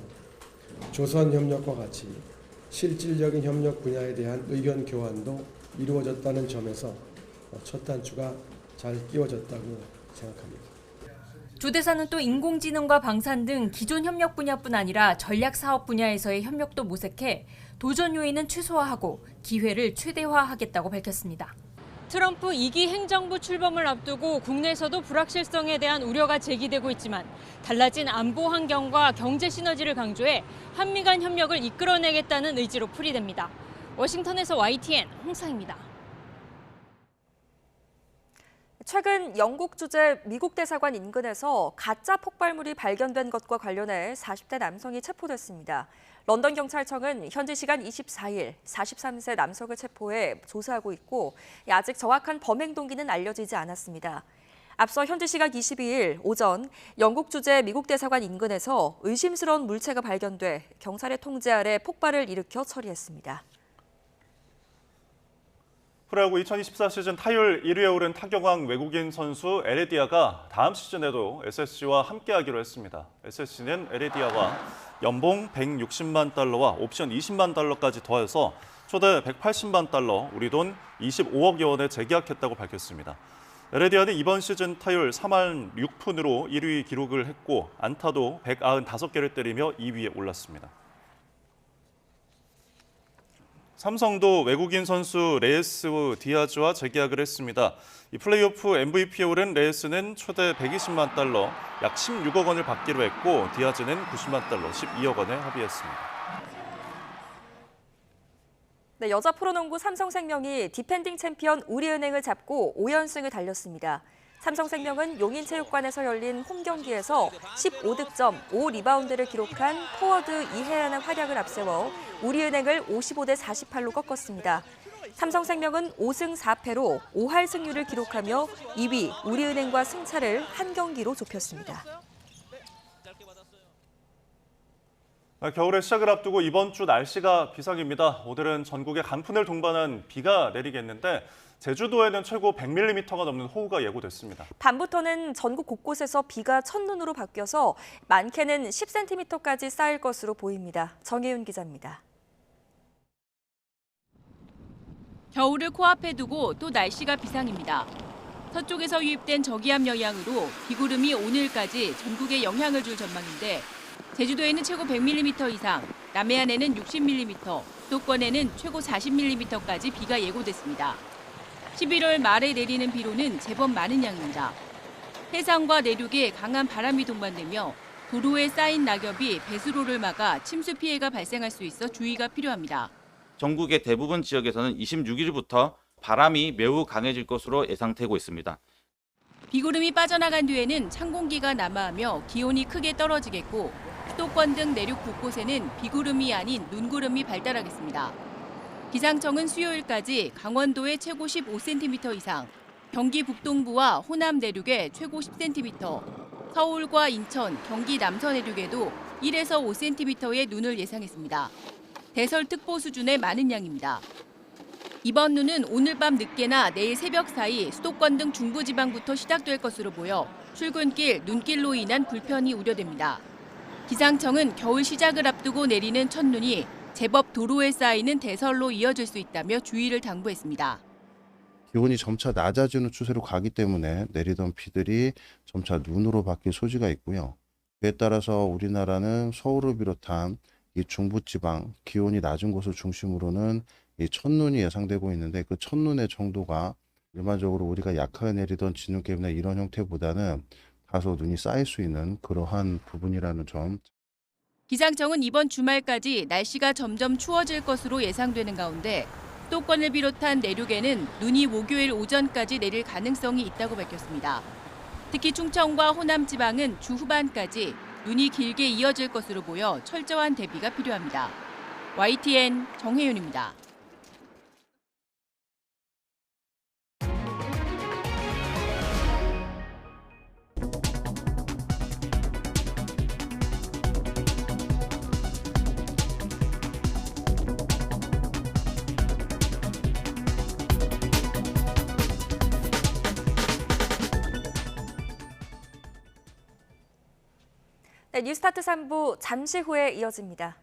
조선 협력과 같이 실질적인 협력 분야에 대한 의견 교환도 이루어졌다는 점에서 첫 단추가 잘 끼워졌다고 생각합니다. 조 대사는 또 인공지능과 방산 등 기존 협력 분야뿐 아니라 전략 사업 분야에서의 협력도 모색해 도전 요인은 최소화하고 기회를 최대화하겠다고 밝혔습니다. 트럼프 2기 행정부 출범을 앞두고 국내에서도 불확실성에 대한 우려가 제기되고 있지만 달라진 안보 환경과 경제 시너지를 강조해 한미 간 협력을 이끌어내겠다는 의지로 풀이됩니다. 워싱턴에서 YTN 홍상입니다. 최근 영국 주재 미국 대사관 인근에서 가짜 폭발물이 발견된 것과 관련해 40대 남성이 체포됐습니다. 런던 경찰청은 현지 시간 24일 43세 남성을 체포해 조사하고 있고 아직 정확한 범행 동기는 알려지지 않았습니다. 앞서 현지 시각 22일 오전 영국 주재 미국 대사관 인근에서 의심스러운 물체가 발견돼 경찰의 통제 아래 폭발을 일으켜 처리했습니다. 프로야구 2024 시즌 타율 1위에 오른 타격왕 외국인 선수 에레디아가 다음 시즌에도 SSG와 함께하기로 했습니다. SSG는 에레디아와 연봉 160만 달러와 옵션 20만 달러까지 더해서 최대 180만 달러, 우리 돈 25억여 원에 재계약했다고 밝혔습니다. 에레디아는 이번 시즌 타율 3할 6푼으로 1위 기록을 했고 안타도 195개를 때리며 2위에 올랐습니다. 삼성도 외국인 선수 레이스 디아즈와 재계약을 했습니다. 이 플레이오프 MVP에 오른 레이스는 최대 120만 달러, 약 16억 원을 받기로 했고 디아즈는 90만 달러, 12억 원에 합의했습니다. 네, 여자 프로농구 삼성생명이 디펜딩 챔피언 우리은행을 잡고 5연승을 달렸습니다. 삼성생명은 용인체육관에서 열린 홈 경기에서 15득점, 5리바운드를 기록한 포워드 이혜란의 활약을 앞세워 우리은행을 55대 48로 꺾었습니다. 삼성생명은 5승 4패로 5할 승률을 기록하며 2위 우리은행과 승차를 한 경기로 좁혔습니다. 겨울의 시작을 앞두고 이번 주 날씨가 비상입니다. 오늘은 전국에 간풍을 동반한 비가 내리겠는데 제주도에는 최고 100mm가 넘는 호우가 예고됐습니다. 밤부터는 전국 곳곳에서 비가 첫눈으로 바뀌어서 많게는 10cm까지 쌓일 것으로 보입니다. 정혜윤 기자입니다. 겨울을 코앞에 두고 또 날씨가 비상입니다. 서쪽에서 유입된 저기압 영향으로 비구름이 오늘까지 전국에 영향을 줄 전망인데 제주도에는 최고 100mm 이상, 남해안에는 60mm, 수도권에는 최고 40mm까지 비가 예고됐습니다. 11월 말에 내리는 비로는 제법 많은 양입니다. 해상과 내륙에 강한 바람이 동반되며 도로에 쌓인 낙엽이 배수로를 막아 침수 피해가 발생할 수 있어 주의가 필요합니다. 전국의 대부분 지역에서는 26일부터 바람이 매우 강해질 것으로 예상되고 있습니다. 비구름이 빠져나간 뒤에는 찬 공기가 남하하며 기온이 크게 떨어지겠고 수도권 등 내륙 곳곳에는 비구름이 아닌 눈구름이 발달하겠습니다. 기상청은 수요일까지 강원도에 최고 15cm 이상, 경기 북동부와 호남 내륙에 최고 10cm, 서울과 인천, 경기 남서 내륙에도 1에서 5cm의 눈을 예상했습니다. 대설특보 수준의 많은 양입니다. 이번 눈은 오늘 밤 늦게나 내일 새벽 사이 수도권 등 중부지방부터 시작될 것으로 보여 출근길, 눈길로 인한 불편이 우려됩니다. 기상청은 겨울 시작을 앞두고 내리는 첫눈이 제법 도로에 쌓이는 대설로 이어질 수 있다며 주의를 당부했습니다. 기온이 점차 낮아지는 추세로 가기 때문에 내리던 비들이 점차 눈으로 바뀔 소지가 있고요. 그에 따라서 우리나라는 서울을 비롯한 이 중부지방 기온이 낮은 곳을 중심으로는 이 첫눈이 예상되고 있는데 그 첫눈의 정도가 일반적으로 우리가 약하게 내리던 진눈깨비나 이런 형태보다는 다소 눈이 쌓일 수 있는 그러한 부분이라는 점. 기상청은 이번 주말까지 날씨가 점점 추워질 것으로 예상되는 가운데 수도권을 비롯한 내륙에는 눈이 목요일 오전까지 내릴 가능성이 있다고 밝혔습니다. 특히 충청과 호남 지방은 주 후반까지 눈이 길게 이어질 것으로 보여 철저한 대비가 필요합니다. YTN 정혜윤입니다. 네, 뉴스타트 3부 잠시 후에 이어집니다.